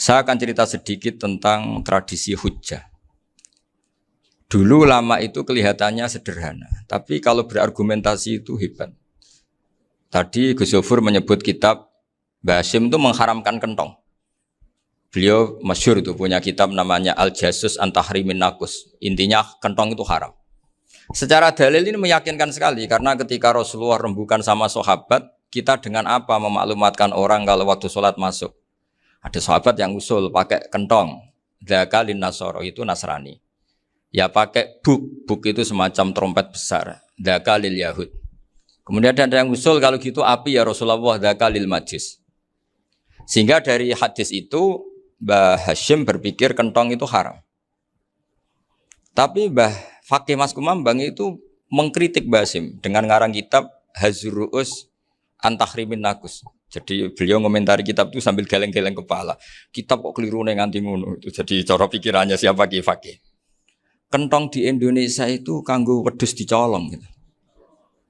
Saya akan cerita sedikit tentang tradisi hujjah. Dulu lama itu kelihatannya sederhana, tapi kalau berargumentasi itu hebat. Tadi Gus Zofur menyebut kitab Mbah Hasyim itu mengharamkan kentong. Beliau masyhur itu punya kitab namanya Al-Jasus an Tahrimin Nakus. Intinya kentong itu haram. Secara dalil ini meyakinkan sekali karena ketika Rasulullah rembukan sama sahabat, kita dengan apa memaklumatkan orang kalau waktu sholat masuk. Ada sahabat yang usul pakai kentong, dzakalin nasoro itu Nasrani. Ya pakai buk itu semacam trompet besar, dzakalil Yahud. Kemudian ada yang usul kalau gitu api ya Rasulullah, dzakalil Majus. Sehingga dari hadis itu Mbah Hasyim berpikir kentong itu haram. Tapi Mbah Fakih Mas Kumambang itu mengkritik Mbah Hasyim dengan ngarang kitab Hazru'us an Tahrimin Nakus. Jadi beliau ngomentari kitab itu sambil geleng-geleng kepala. Kitab kok keliru nganti ngono itu. Jadi cara pikirannya siapa Ki Fakih. Kentong di Indonesia itu kanggo wedhus dicolong gitu.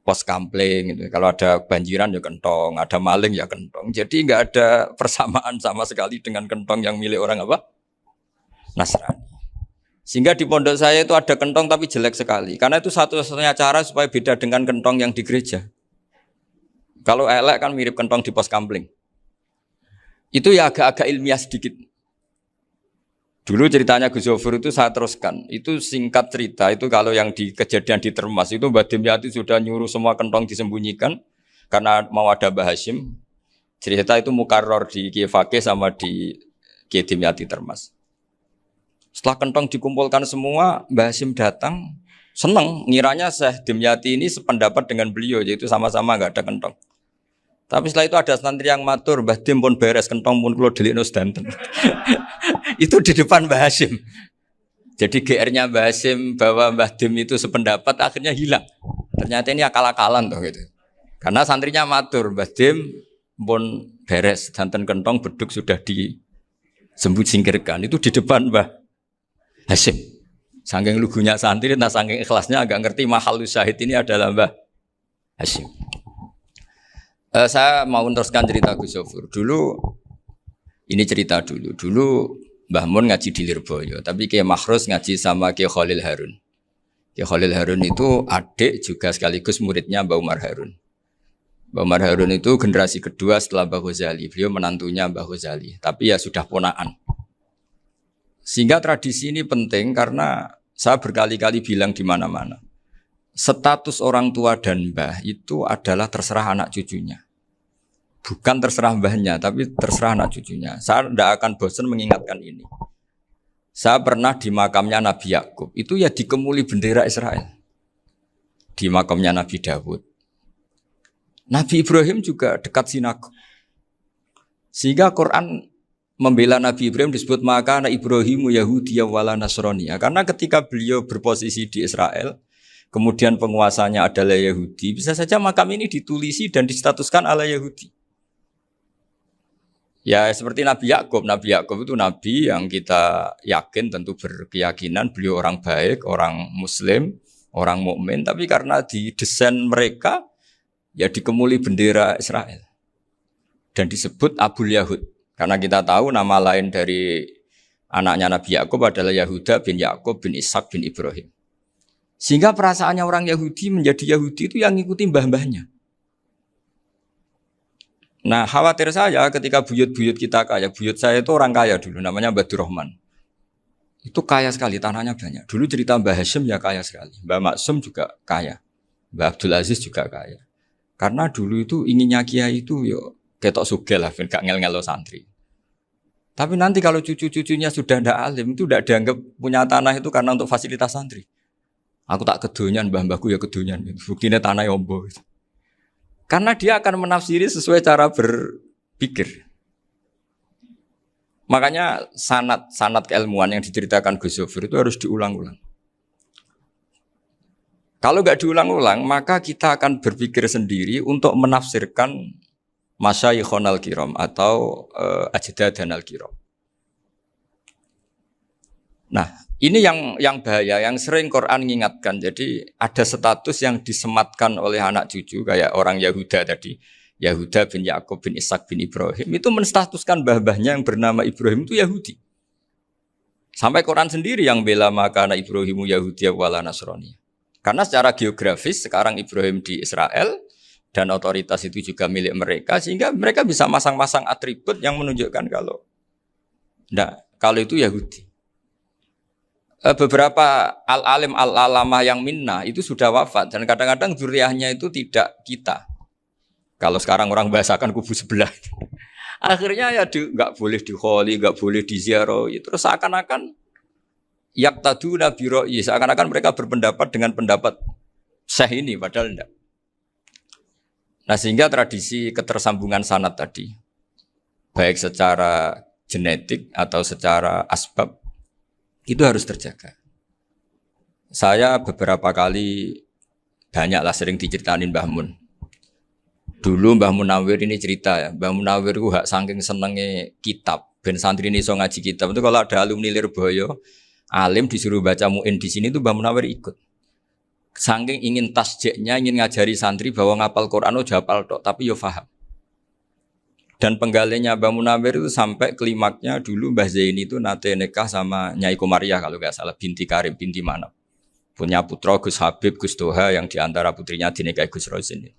Pos kampling gitu. Kalau ada banjiran ya kentong, ada maling ya kentong. Jadi enggak ada persamaan sama sekali dengan kentong yang milik orang apa? Nasrani. Sehingga di pondok saya itu ada kentong tapi jelek sekali. Karena itu satu-satunya cara supaya beda dengan kentong yang di gereja. Kalau elek kan mirip kentong di pos kampling. Itu ya agak-agak ilmiah sedikit. Dulu ceritanya Gus Zofur itu saya teruskan. Itu singkat cerita, itu kalau yang di kejadian di Termas itu Mbah Dimyati sudah nyuruh semua kentong disembunyikan karena mau ada Mbah Hasyim. Cerita itu mukarrar di Kiai Fakih sama di Kiai Dimyati Termas. Setelah kentong dikumpulkan semua, Mbah Hasyim datang, senang, ngiranya Syekh Dimyati ini sependapat dengan beliau, yaitu sama-sama enggak ada kentong. Tapi setelah itu ada santri yang matur, Mbah Dim pun beres kentong pun kula delikno sedanten. Itu di depan Mbah Hasyim. Jadi GR-nya Mbah Hasyim bahwa Mbah Dim itu sependapat akhirnya hilang. Ternyata ini akal-akalan toh gitu. Karena santrinya matur, Mbah Dim pun beres sedanten kentong beduk sudah disembut singkirkan. Itu di depan Mbah Hasyim. Saking lugunya santri, nah saking ikhlasnya agak ngerti mahalus syahid ini adalah Mbah Hasyim. Saya mau meneruskan cerita Gus Zofur. Dulu, ini cerita dulu. Dulu Mbah Mun ngaji di Lirboyo, tapi Kiai Makhrus ngaji sama Kiai Khalil Harun. Kiai Khalil Harun itu adik juga sekaligus muridnya Mbah Umar Harun. Mbah Umar Harun itu generasi kedua setelah Mbah Ghazali. Beliau menantunya Mbah Ghazali, tapi ya sudah ponaan. Sehingga tradisi ini penting karena saya berkali-kali bilang di mana-mana. Status orang tua dan mbah itu adalah terserah anak cucunya. Bukan terserah mbahnya, tapi terserah anak cucunya. Saya tidak akan bosan mengingatkan ini. Saya pernah di makamnya Nabi Yakub, itu ya dikemuli bendera Israel. Di makamnya Nabi Dawud. Nabi Ibrahim juga dekat sinagog. Sehingga Quran membela Nabi Ibrahim disebut maka anak Ibrahimu Yahudiyya wala Nasraniyya. Karena ketika beliau berposisi di Israel, kemudian penguasanya adalah Yahudi, bisa saja makam ini ditulisi dan distatuskan ala Yahudi. Ya seperti Nabi Yakub. Nabi Yakub itu nabi yang kita yakin tentu berkeyakinan beliau orang baik, orang muslim, orang mukmin, tapi karena di desain mereka ya dikemuli bendera Israel. Dan disebut Abul Yahud. Karena kita tahu nama lain dari anaknya Nabi Yakub adalah Yahuda bin Yakub bin Ishak bin Ibrahim. Sehingga perasaannya orang Yahudi menjadi Yahudi itu yang ngikuti mbah-mbahnya. Nah khawatir saya ketika buyut-buyut kita kaya, buyut saya itu orang kaya dulu, namanya Mbah Durrahman. Itu kaya sekali, tanahnya banyak. Dulu cerita Mbah Hasyim ya kaya sekali, Mbah Maksum juga kaya, Mbah Abdul Aziz juga kaya. Karena dulu itu inginnya kiai itu yo ketok sugih lah, gak ngel-ngelo santri. Tapi nanti kalau cucu-cucunya sudah ndak alim, itu ndak dianggap punya tanah itu karena untuk fasilitas santri. Aku tak kedonyan, mbah-mbahku ya kedonyan. Buktinya tanah yombo. Karena dia akan menafsiri sesuai cara berpikir. Makanya sanad keilmuan yang diceritakan Gus Zofur itu harus diulang-ulang. Kalau nggak diulang-ulang, maka kita akan berpikir sendiri untuk menafsirkan masyayikhonal kiram atau ajdadanal kiram. Nah, ini yang bahaya, yang sering Quran mengingatkan. Jadi ada status yang disematkan oleh anak cucu kayak orang Yahuda tadi. Yahuda bin Yakub bin Ishak bin Ibrahim itu menstatuskan mbah-mbahnya yang bernama Ibrahim itu Yahudi. Sampai Quran sendiri yang bela maka anak Ibrahimu Yahudi wala Nasrani. Karena secara geografis sekarang Ibrahim di Israel dan otoritas itu juga milik mereka sehingga mereka bisa masang-masang atribut yang menunjukkan kalau itu Yahudi. Beberapa al-alim al-alamah yang minnah itu sudah wafat dan kadang-kadang zuriyahnya itu tidak kita. Kalau sekarang orang bahasakan kubu sebelah. Akhirnya ya nggak boleh dikholi, nggak boleh diziarah. Terus seakan-akan yaktaduna bi ra'yi, seakan-akan mereka berpendapat dengan pendapat syekh ini padahal enggak. Nah sehingga tradisi ketersambungan sanad tadi baik secara genetik atau secara asbab itu harus terjaga. Saya beberapa kali banyaklah sering diceritain Mbah Mun. Dulu Mbah Munawir ini cerita ya, Mbah Munawir itu saking senenge kitab, ben santri ini so ngaji kitab. Itu kalau ada alumni Lirboyo, alim disuruh baca muin di sini itu Mbah Munawir ikut. Saking ingin tasjeknya, ingin ngajari santri bahwa ngapal Quran udah hafal tok, tapi yo paham. Dan penggalinya Mbah Munawir itu sampai klimaknya dulu Mbah Zaini itu nate nikah sama Nyai Komariah kalau nggak salah, binti Karim, binti Manap. Punya putra Gus Habib, Gus Toha yang diantara putrinya dinikahi Gus Rozin.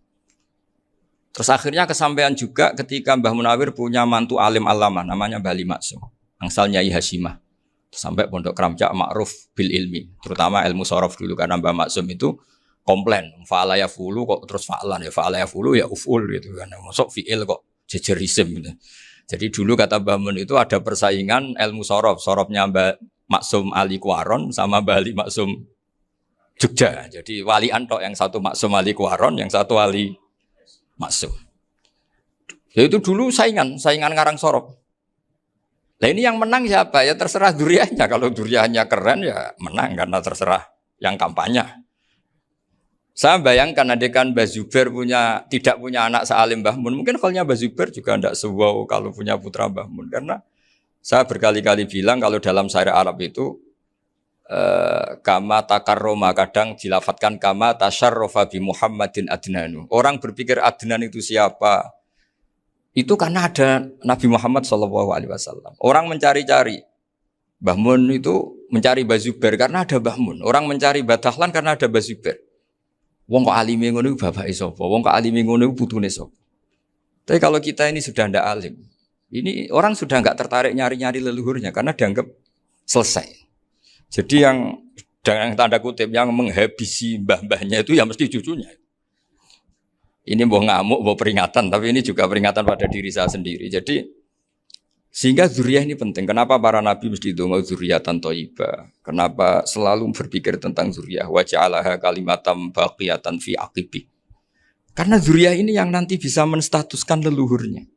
Terus akhirnya kesampaian juga ketika Mbah Munawir punya mantu alim alama namanya Mbah Ali Maksum, angsal Nyai Hasyimah. Sampai pondok Kramcak ma'ruf bil ilmi, terutama ilmu sorof dulu karena Mbah Maksum itu komplain, fa'ala ya fulu kok terus fa'lan ya fa'ala ya fulu ya uf'ul gitu kan. Masuk fi'il kok jejer isim gitu. Jadi dulu kata Mbah Mun itu ada persaingan ilmu sorof, sorofnya Mbah Maksum Ali Kuaron sama Mbah Ali Maksum Jogja. Jadi walian tok, yang satu Maksum Ali Kuaron, yang satu Ali Maksum. Ya itu dulu saingan ngarang sorof. Nah ini yang menang siapa? Ya terserah duriannya. Kalau duriannya keren ya menang karena terserah yang kampanye. Saya bayangkan adekan Mbah Zubair tidak punya anak sealim Mbah Mun, mungkin kalnya Mbah Zubair juga tidak sewow kalau punya putra Mbah Mun. Karena saya berkali-kali bilang kalau dalam syair Arab itu kama takarroma, kadang dilafatkan kama tasyarrofa bi Muhammadin adnanu. Orang berpikir Adnan itu siapa? Itu karena ada Nabi Muhammad SAW. Orang mencari-cari Mbah Mun itu mencari Mbah Zubair karena ada Mbah Mun. Orang mencari Mbah Dahlan karena ada Mbah Zubair. Wong kok alime ngono iku bapake sapa? Wong kok alime ngono iku putune sapa? Tapi kalau kita ini sudah ndak alim, ini orang sudah enggak tertarik nyari-nyari leluhurnya karena dianggap selesai. Jadi yang dengan tanda kutip yang menghabisi mbah-mbahnya itu ya mesti cucunya. Ini mau ngamuk, mau peringatan, tapi ini juga peringatan pada diri saya sendiri. Jadi sehingga zuriyah ini penting. Kenapa para nabi mesti donga zuriyatan thayyibah? Kenapa selalu berpikir tentang zuriyah? Wa ja'alaha kalimatam baqiyatan fi aqibi. Karena zuriyah ini yang nanti bisa menstatuskan leluhurnya.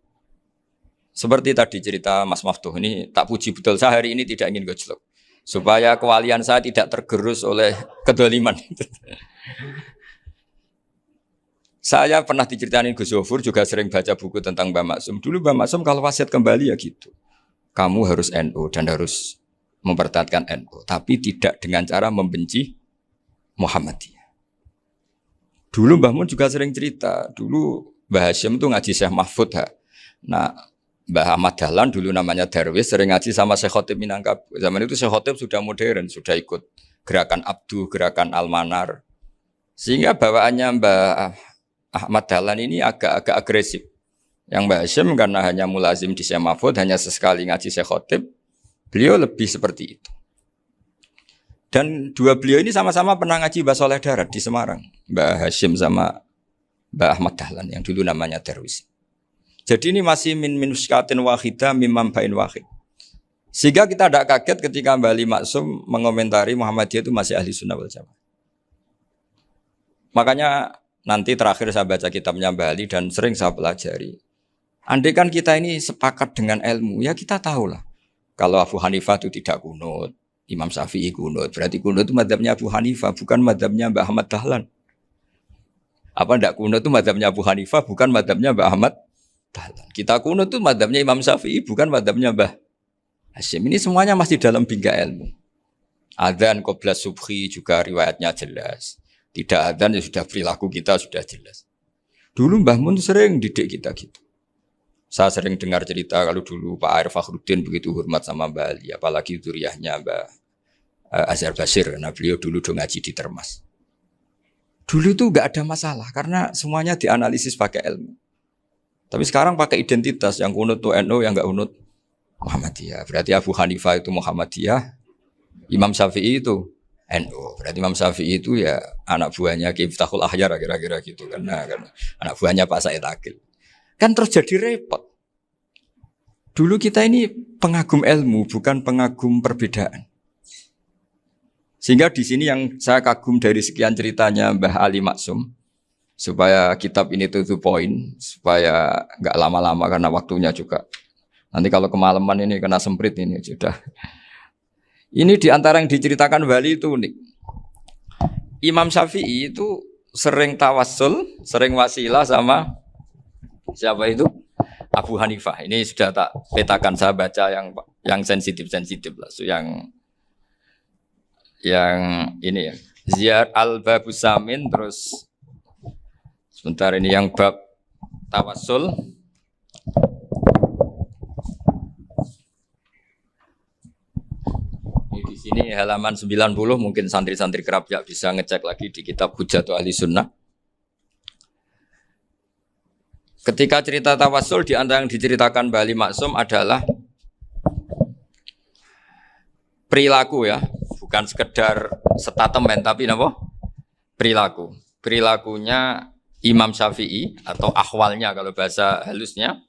Seperti tadi cerita Mas Maftuh ini tak puji betul. Saya hari ini tidak ingin gojlok supaya kewalian saya tidak tergerus oleh kedoliman. Saya pernah diceritain Gus Zofur, juga sering baca buku tentang Mbah Maksum. Dulu Mbah Maksum kalau wasiat kembali ya gitu. Kamu harus NU dan harus mempertahankan NU. Tapi tidak dengan cara membenci Muhammadiyah. Dulu Mbah Mun juga sering cerita. Dulu Mbah Hasyim itu ngaji Syekh Mahfud. Nah Mbah Ahmad Dahlan dulu namanya Darwis sering ngaji sama Syekh Khotib Minangkabau. Zaman itu Syekh Khotib sudah modern. Sudah ikut gerakan Abdu, gerakan Almanar. Sehingga bawaannya Mbah Ahmad Dahlan ini agak agresif. Yang Mbah Hasyim karena hanya mulazim di Syekh Mahfud, hanya sesekali ngaji Syekh Khotib, beliau lebih seperti itu. Dan dua beliau ini sama-sama pernah ngaji Mbah Soleh Darat di Semarang. Mbah Hasyim sama Mbah Ahmad Dahlan yang dulu namanya Darwis. Jadi ini masih min muskatin wahidah mimam bain wahid. Sehingga kita tidak kaget ketika Mbah Ali Maksum mengomentari Muhammadiyah itu masih ahli sunnah wal jamaah. Makanya nanti terakhir saya baca kitabnya Mbah Ali dan sering saya pelajari. Andai kan kita ini sepakat dengan ilmu, ya kita tahulah. Kalau Abu Hanifah itu tidak kunut, Imam Syafi'i kunut, berarti kunut itu mazhabnya Abu Hanifah, bukan mazhabnya Mbah Ahmad Dahlan. Apa tidak kunut itu mazhabnya Abu Hanifah, bukan mazhabnya Mbah Ahmad Dahlan. Kita kunut itu mazhabnya Imam Syafi'i, bukan mazhabnya Mbah Hasyim. Ini semuanya masih dalam bingkai ilmu. Adzan qabla subhi juga riwayatnya jelas. Tidak adzan ya sudah perilaku kita sudah jelas. Dulu Mbah Mun sering didik kita gitu. Saya sering dengar cerita kalau dulu Pak Arif Fakhruddin begitu hormat sama Mbah Ali, apalagi zuriyahnya Mbah Azhar Basir, karena beliau dulu do ngaji di Termas. Dulu itu nggak ada masalah karena semuanya dianalisis pakai ilmu. Tapi sekarang pakai identitas, yang kunut tuh NU, yang nggak kunut Muhammadiyah. Berarti Abu Hanifah itu Muhammadiyah, Imam Syafi'i itu NU. Berarti Imam Syafi'i itu ya anak buahnya Ki Miftahul Ahyar kira-kira gitu karena anak buahnya Pak Said Akil. Kan terus jadi repot. Dulu kita ini pengagum ilmu bukan pengagum perbedaan. Sehingga di sini yang saya kagum dari sekian ceritanya Mbah Ali Maksum, supaya kitab ini to the point, supaya nggak lama-lama karena waktunya juga. Nanti kalau kemalaman ini kena semprit ini sudah. Ini diantara yang diceritakan Bali itu unik. Imam Syafi'i itu sering tawassul, sering wasilah sama siapa itu? Abu Hanifah. Ini sudah tak petakan, saya baca yang sensitif lah, so yang ini ya. Ziyar al-Babus Samin, terus sebentar ini yang bab tawassul. Di sini halaman 90, mungkin santri-santri kerap ya bisa ngecek lagi di kitab Hujjatul Ahli Sunnah. Ketika cerita tawassul, di antara yang diceritakan Bali Maksum adalah perilaku ya, bukan sekedar statement tapi apa? Perilaku. Perilakunya Imam Syafi'i atau ahwalnya kalau bahasa halusnya,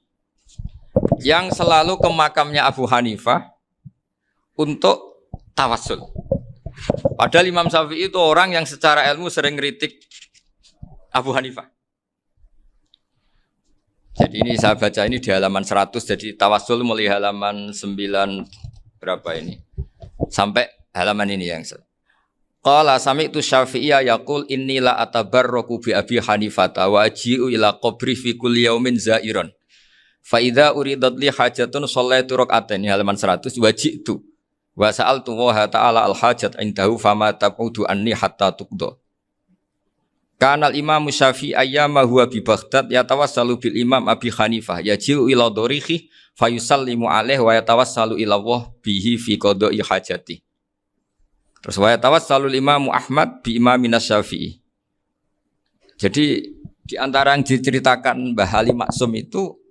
yang selalu ke makamnya Abu Hanifah untuk tawassul. Padahal Imam Syafi'i itu orang yang secara ilmu sering kritik Abu Hanifah. Jadi ini saya baca ini di halaman 100, jadi tawassul mulai halaman 9 berapa ini? Sampai halaman ini yang qala sami'tu Syafi'iyya yaqul inni la atabarraku bi Abi Hanifah wa aji'u ila qabri fi kulli yaumin za'iran. Fa idza uridat li hajatun shallaitu rak'atain, halaman 100, waji'tu wa sa'altu wa ta'ala al hajat indahu fama taqudu anni hatta tuqda. Kanal Imam Syafi'i ayyama huwa bi Baghdad yatawassalu bil Imam Abi Hanifah yaji'u ila dorihi fayusallimu alaihi wa yatawassalu ila Allah bihi fi qada'i hajati. Terus wa yatawassalu Imam Ahmad bi Imamina Syafi'i. Jadi di antara yang diceritakan Mbah Ali Maksum itu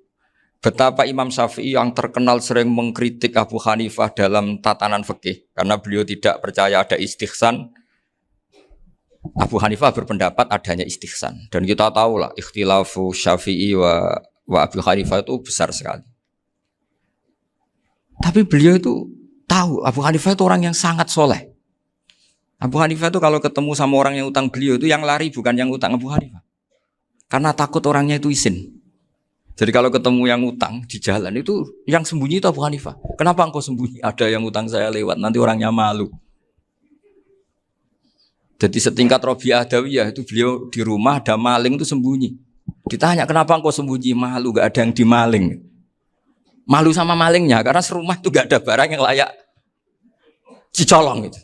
betapa Imam Syafi'i yang terkenal sering mengkritik Abu Hanifah dalam tatanan fikih karena beliau tidak percaya ada istihsan. Abu Hanifah berpendapat adanya istihsan, dan kita tahu lah ikhtilafu Syafi'i wa Abu Hanifah itu besar sekali. Tapi beliau itu tahu Abu Hanifah itu orang yang sangat soleh. Abu Hanifah itu kalau ketemu sama orang yang utang beliau itu yang lari bukan yang utang Abu Hanifah, karena takut orangnya itu izin. Jadi kalau ketemu yang utang di jalan itu yang sembunyi itu Abu Hanifah. Kenapa engkau sembunyi? Ada yang utang saya lewat, nanti orangnya malu. Jadi setingkat Robi'ah Adawiyah itu beliau di rumah ada maling itu sembunyi. Ditanya kenapa engkau sembunyi? Malu, gak ada yang dimaling. Malu sama malingnya karena serumah itu gak ada barang yang layak dicolong itu.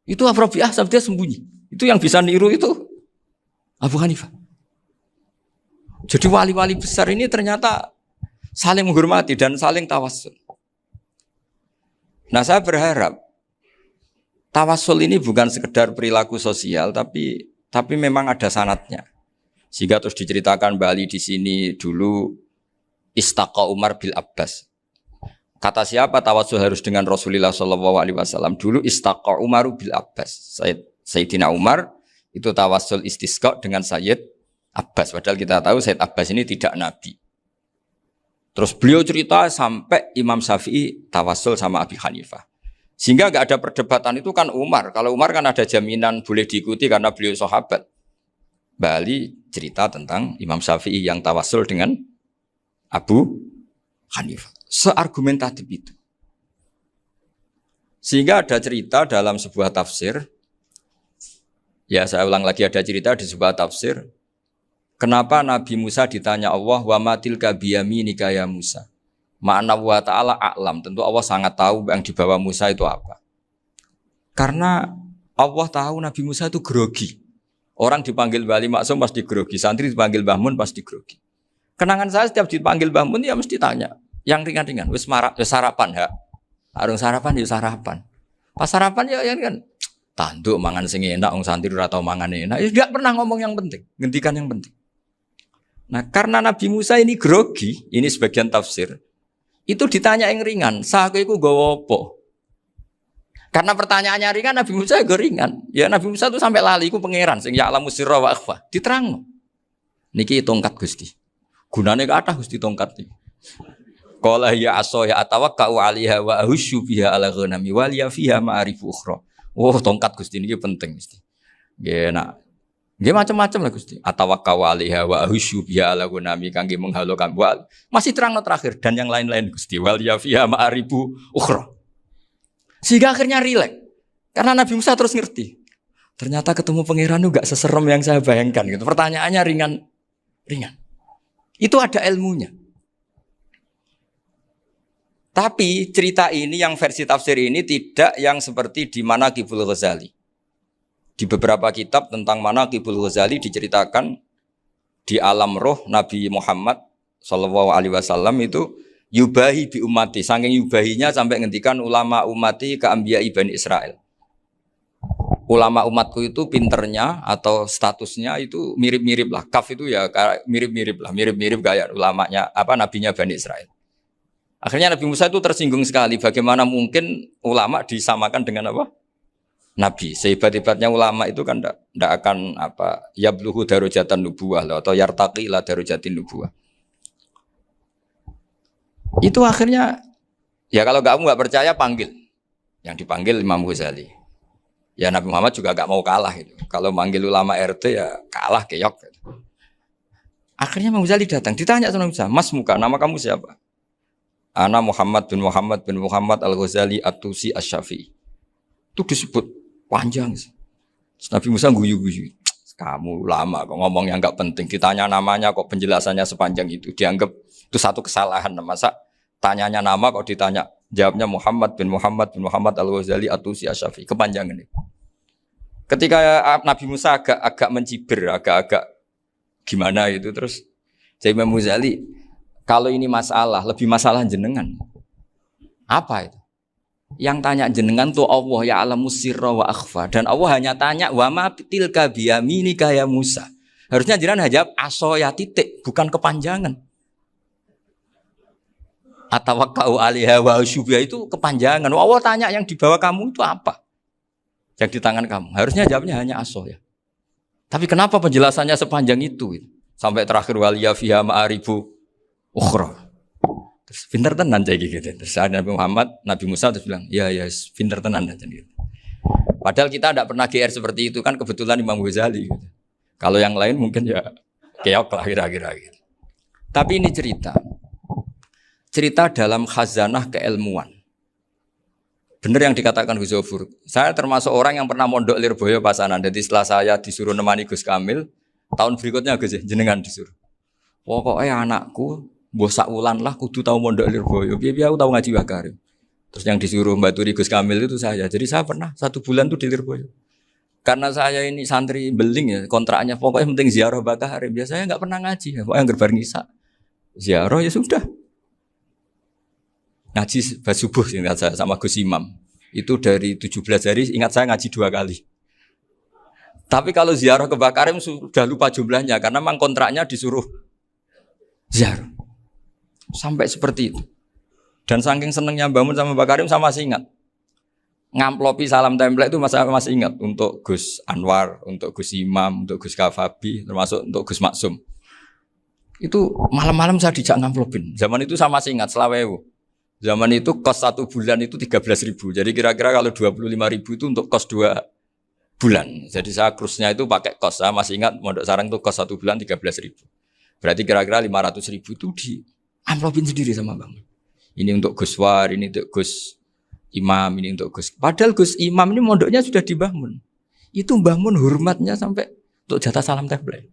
Itu Robi'ah sampai dia sembunyi. Itu yang bisa niru itu Abu Hanifah. Jadi wali-wali besar ini ternyata saling menghormati dan saling tawassul. Nah saya berharap tawassul ini bukan sekedar perilaku sosial, tapi memang ada sanadnya. Sehingga terus diceritakan Bali di sini dulu istaqa Umar bil Abbas. Kata siapa tawassul harus dengan Rasulullah SAW? Dulu istaqa Umar bil Abbas. Sayyidina Umar itu tawassul istisqa dengan Sayyid Abbas. Padahal kita tahu Sayyid Abbas ini tidak nabi. Terus beliau cerita sampai Imam Syafi'i tawassul sama Abi Hanifah. Sehingga gak ada perdebatan itu kan Umar. Kalau Umar kan ada jaminan boleh diikuti karena beliau sahabat. Bali cerita tentang Imam Syafi'i yang tawassul dengan Abu Hanifah. Seargumentatif itu. Sehingga ada cerita dalam sebuah tafsir. Ya saya ulang lagi, ada cerita di sebuah tafsir. Kenapa Nabi Musa ditanya Allah, wa matilka biyaminika ya Musa. Ma'ana wa ta'ala a'lam. Tentu Allah sangat tahu yang di bawah Musa itu apa. Karena Allah tahu Nabi Musa itu grogi. Orang dipanggil Wali Maksum pasti grogi, santri dipanggil Mbah Mun pasti grogi. Kenangan saya setiap dipanggil Mbah Mun ya mesti tanya, yang ringan-ringan, wis sarapan ya. Arung sarapan ya sarapan. Pas sarapan ya kan tanduk mangan sing enak, wong santri ora tau mangan enak. Ya enggak pernah ngomong yang penting, ngendikan yang penting. Nah, karena Nabi Musa ini grogi, ini sebagian tafsir. Itu ditanya yang ringan, saku iku nggawa apa? Karena pertanyaannya ringan, Nabi Musa juga ringan. Ya Nabi Musa itu sampai lali, iku pangeran sing ya'lamu sirra wa akhfa. Diterangno. Niki tongkat Gusti. Gunane kathah Gusti tongkat iki. Qala ya asaya atawakkau 'alaiha wa ahusyu biha 'ala ghanami wal ya fiha ma'arifu ukhra. Oh, tongkat Gusti niki penting mesti. Nggih nak. Nggih macam-macam lah Gusti. Atawakkau 'alaiha wa ahusyu biha 'ala ghanami kangge menghalokan wal. Masih terangno terakhir dan yang lain-lain Gusti. Wal ya fiha ma'arifu ukhra. Sehingga akhirnya rileks. Karena Nabi Musa terus ngerti. Ternyata ketemu pangeran itu gak seserem yang saya bayangkan gitu. Pertanyaannya ringan. Itu ada ilmunya. Tapi cerita ini yang versi tafsir ini tidak yang seperti di Manaqibul Ghazali. Di beberapa kitab tentang Manaqibul Ghazali diceritakan di alam roh Nabi Muhammad SAW itu yubahi bi ummati, saking yubahinya sampai ngendikan ulama ummati ke anbiya Bani Israel. Ulama umatku itu pinternya atau statusnya itu mirip-mirip lah. Kaf itu ya mirip-mirip kayak ulamanya nabinya Bani Israel. Akhirnya Nabi Musa itu tersinggung sekali. Bagaimana mungkin ulama disamakan dengan apa? Nabi. Sehebat-hebatnya ulama itu kan tidak akan yabluhu darajatan nubuwah atau yartaqi ila darajatin nubuwah. Itu akhirnya ya kalau kamu nggak percaya panggil. Yang dipanggil Imam Ghazali. Ya Nabi Muhammad juga gak mau kalah itu. Kalau manggil ulama RT ya kalah keok. Gitu. Akhirnya Imam Ghazali datang, ditanya sama Musa, Mas Muka, nama kamu siapa? Ana Muhammad bin Muhammad Al-Ghazali At-Tusi Asy-Syafi'i. Itu disebut panjang. Nabi Musa guyu-guyu. Kamu ulama kok ngomong yang gak penting. Ditanya namanya kok penjelasannya sepanjang itu. Dianggap itu satu kesalahan. Masa tanyanya nama kok ditanya. Jawabnya Muhammad bin Muhammad Al-Ghazali At-Tusi Asy-Syafi'i. Kepanjangan itu. Ketika Nabi Musa agak mencibir, agak gimana itu terus jadi Imam Ghazali, kalau ini masalah, lebih masalah jenengan. Apa itu? Yang tanya jenengan tuh Allah ya alamu sirra wa akhfa, dan Allah hanya tanya wa ma tilka biyaminika ya Musa. Harusnya jenengan jawab asoya titik, bukan kepanjangan. Atawakkau 'alaiha wa asyubiha itu kepanjangan. Allah tanya yang di bawah kamu itu apa? Yang di tangan kamu. Harusnya jawabnya hanya aso ya. Tapi kenapa penjelasannya sepanjang itu? Sampai terakhir waliya fiha ma'aribu ukhra. Terus pinter tenan jadi gitu. Terus Nabi Musa terus bilang, ya pinter tenan aja gitu. Padahal kita tidak pernah GR seperti itu kan kebetulan Imam Ghazali gitu. Kalau yang lain mungkin ya keok lah kira-kira gitu. Tapi ini cerita dalam khazanah keilmuan. Benar yang dikatakan Gus Zofur. Saya termasuk orang yang pernah mondok Lirboyo Pasanan. Jadi setelah saya disuruh nemani Gus Kamil, tahun berikutnya Gus jenengan disuruh. Pokoknya anakku, mbok sak wulan lah kudu tahu mondok Lirboyo. Biar aku tahu ngaji Wakarim. Terus yang disuruh mbaturi Gus Kamil itu saya. Jadi saya pernah 1 bulan tuh di Lirboyo. Karena saya ini santri beling ya, kontraknya pokoknya penting ziarah Bakarim. Biasanya nggak pernah ngaji. Pokoknya gerbar ngisa. Ziarah ya sudah. Ngaji subuh ingat saya sama Gus Imam. Itu dari 17 hari ingat saya ngaji 2 kali. Tapi kalau ziarah ke Bakarim sudah lupa jumlahnya karena memang kontraknya disuruh ziarah. Sampai seperti itu. Dan saking senengnya bangun sama Bakarim saya masih ingat. Ngamplopi salam template itu masih ingat untuk Gus Anwar, untuk Gus Imam, untuk Gus Kafabi, termasuk untuk Gus Maksum. Itu malam-malam saya dijak ngamplopin. Zaman itu saya masih ingat selawewu. Zaman itu kos 1 bulan itu 13.000. Jadi kira-kira kalau 25.000 itu untuk kos 2 bulan. Jadi saya krusnya itu pakai kos. Saya masih ingat Mondok Sarang itu kos 1 bulan 13.000. Berarti kira-kira 500.000 itu di amplopin sendiri sama Bang. Ini untuk Gus War, ini untuk Gus Imam, ini untuk Gus. Padahal Gus Imam ini mondoknya sudah dibangun. Itu bangun hormatnya sampai untuk jatah salam template.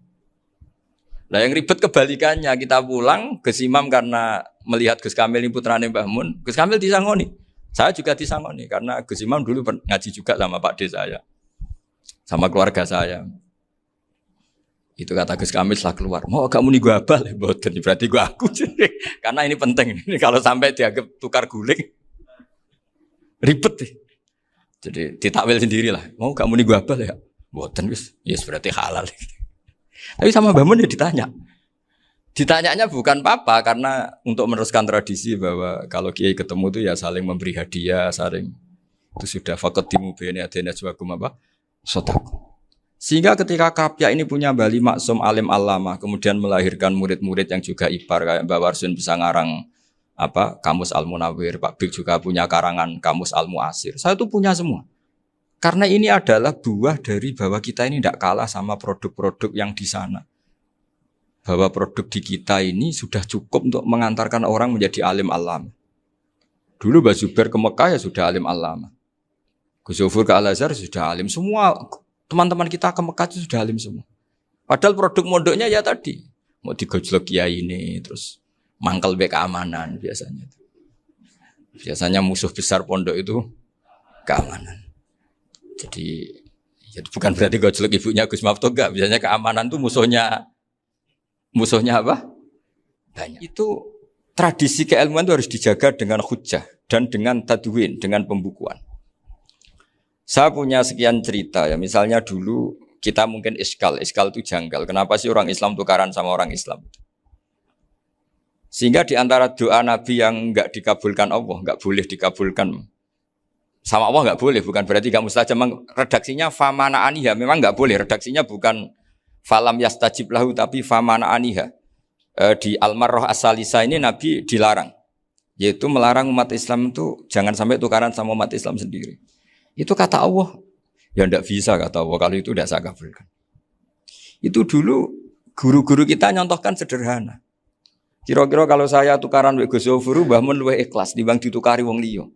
Nah yang ribet kebalikannya, kita pulang Gus Imam karena melihat Gus Kamil ini putrane Mbah Mun, Gus Kamil disangoni. Saya juga disangoni karena Gus Imam dulu ngaji juga sama Pak D saya. Sama keluarga saya. Itu kata Gus Kamil setelah keluar. Mau kamu nih gua abal, boten berarti gua aku. Karena ini penting. Ini kalau sampai dianggap tukar guling, ribet deh. Jadi ditakwil sendiri lah. Mau kamu nih gua abal ya, boten wis. Yes berarti halal. Tapi sama Mbah Mun ya ditanya. Ditanyanya bukan apa karena untuk meneruskan tradisi bahwa kalau kiai ketemu itu ya saling memberi hadiah, saling itu sudah faqaddimu baina adena jawakum apa? Sedekah. Sehingga ketika Krapyak ini punya Bali Maksum alim alama, kemudian melahirkan murid-murid yang juga ibar kayak Mbak Warsun bisa ngarang apa Kamus Al Munawwir, Pak Bik juga punya karangan Kamus Al Muasir. Saya itu punya semua. Karena ini adalah buah dari bahwa kita ini tidak kalah sama produk-produk yang di sana. Bahwa produk di kita ini sudah cukup untuk mengantarkan orang menjadi alim alama. Dulu Mbak Zubair ke Mekah ya sudah alim alama. Gus Zufur ke Al-Azhar sudah alim semua. Teman-teman kita ke Mekah itu sudah alim semua. Padahal produk mondoknya ya tadi. Mau digojlok kiai ini, terus mangkel be keamanan biasanya. Biasanya musuh besar pondok itu keamanan. Jadi ya bukan berarti gojlok ibunya Gus Maftuh enggak. Biasanya keamanan itu musuhnya apa? Banyak. Itu tradisi keilmuan itu harus dijaga dengan hujjah dan dengan tadwin, dengan pembukuan. Saya punya sekian cerita ya, misalnya dulu kita mungkin iskal itu janggal. Kenapa sih orang Islam tukaran sama orang Islam? Sehingga di antara doa Nabi yang enggak dikabulkan Allah, enggak boleh dikabulkan sama Allah enggak boleh, bukan berarti enggak mustajab. Redaksinya famana aniha, memang enggak boleh. Redaksinya bukan falam yastajib lahu tapi famana aniha. Di Al-Marrah As-Salisa ini Nabi dilarang, yaitu melarang umat Islam itu jangan sampai tukaran sama umat Islam sendiri. Itu kata Allah, ya tidak bisa kata Allah, kalau itu tidak saya kabulkan. Itu dulu guru-guru kita nyontohkan sederhana. Kira-kira kalau saya tukaran wek Gus Zofuru, Mbah Mun luwih ikhlas dibanding ditukari wong liya.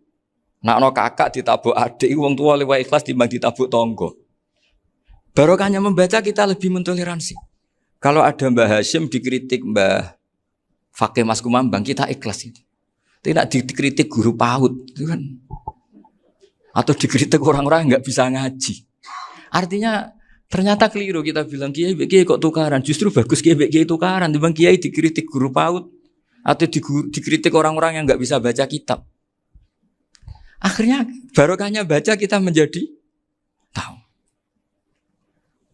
Nak ana kakak ditabuk adik, wong tua luwih ikhlas dibanding ditabuk tangga. Barokahnya membaca kita lebih mentoleransi. Kalau ada Mbah Hashim dikritik Mbah Fakih Mas Kumambang, kita ikhlas itu. Tidak dikritik guru PAUD, itu kan. Atau dikritik orang-orang yang nggak bisa ngaji. Artinya ternyata keliru kita bilang kiai kok tukaran. Justru bagus kiai tukaran. Dibanding kiai dikritik guru PAUD atau dikritik orang-orang yang nggak bisa baca kitab. Akhirnya barokahnya baca kita menjadi tahu.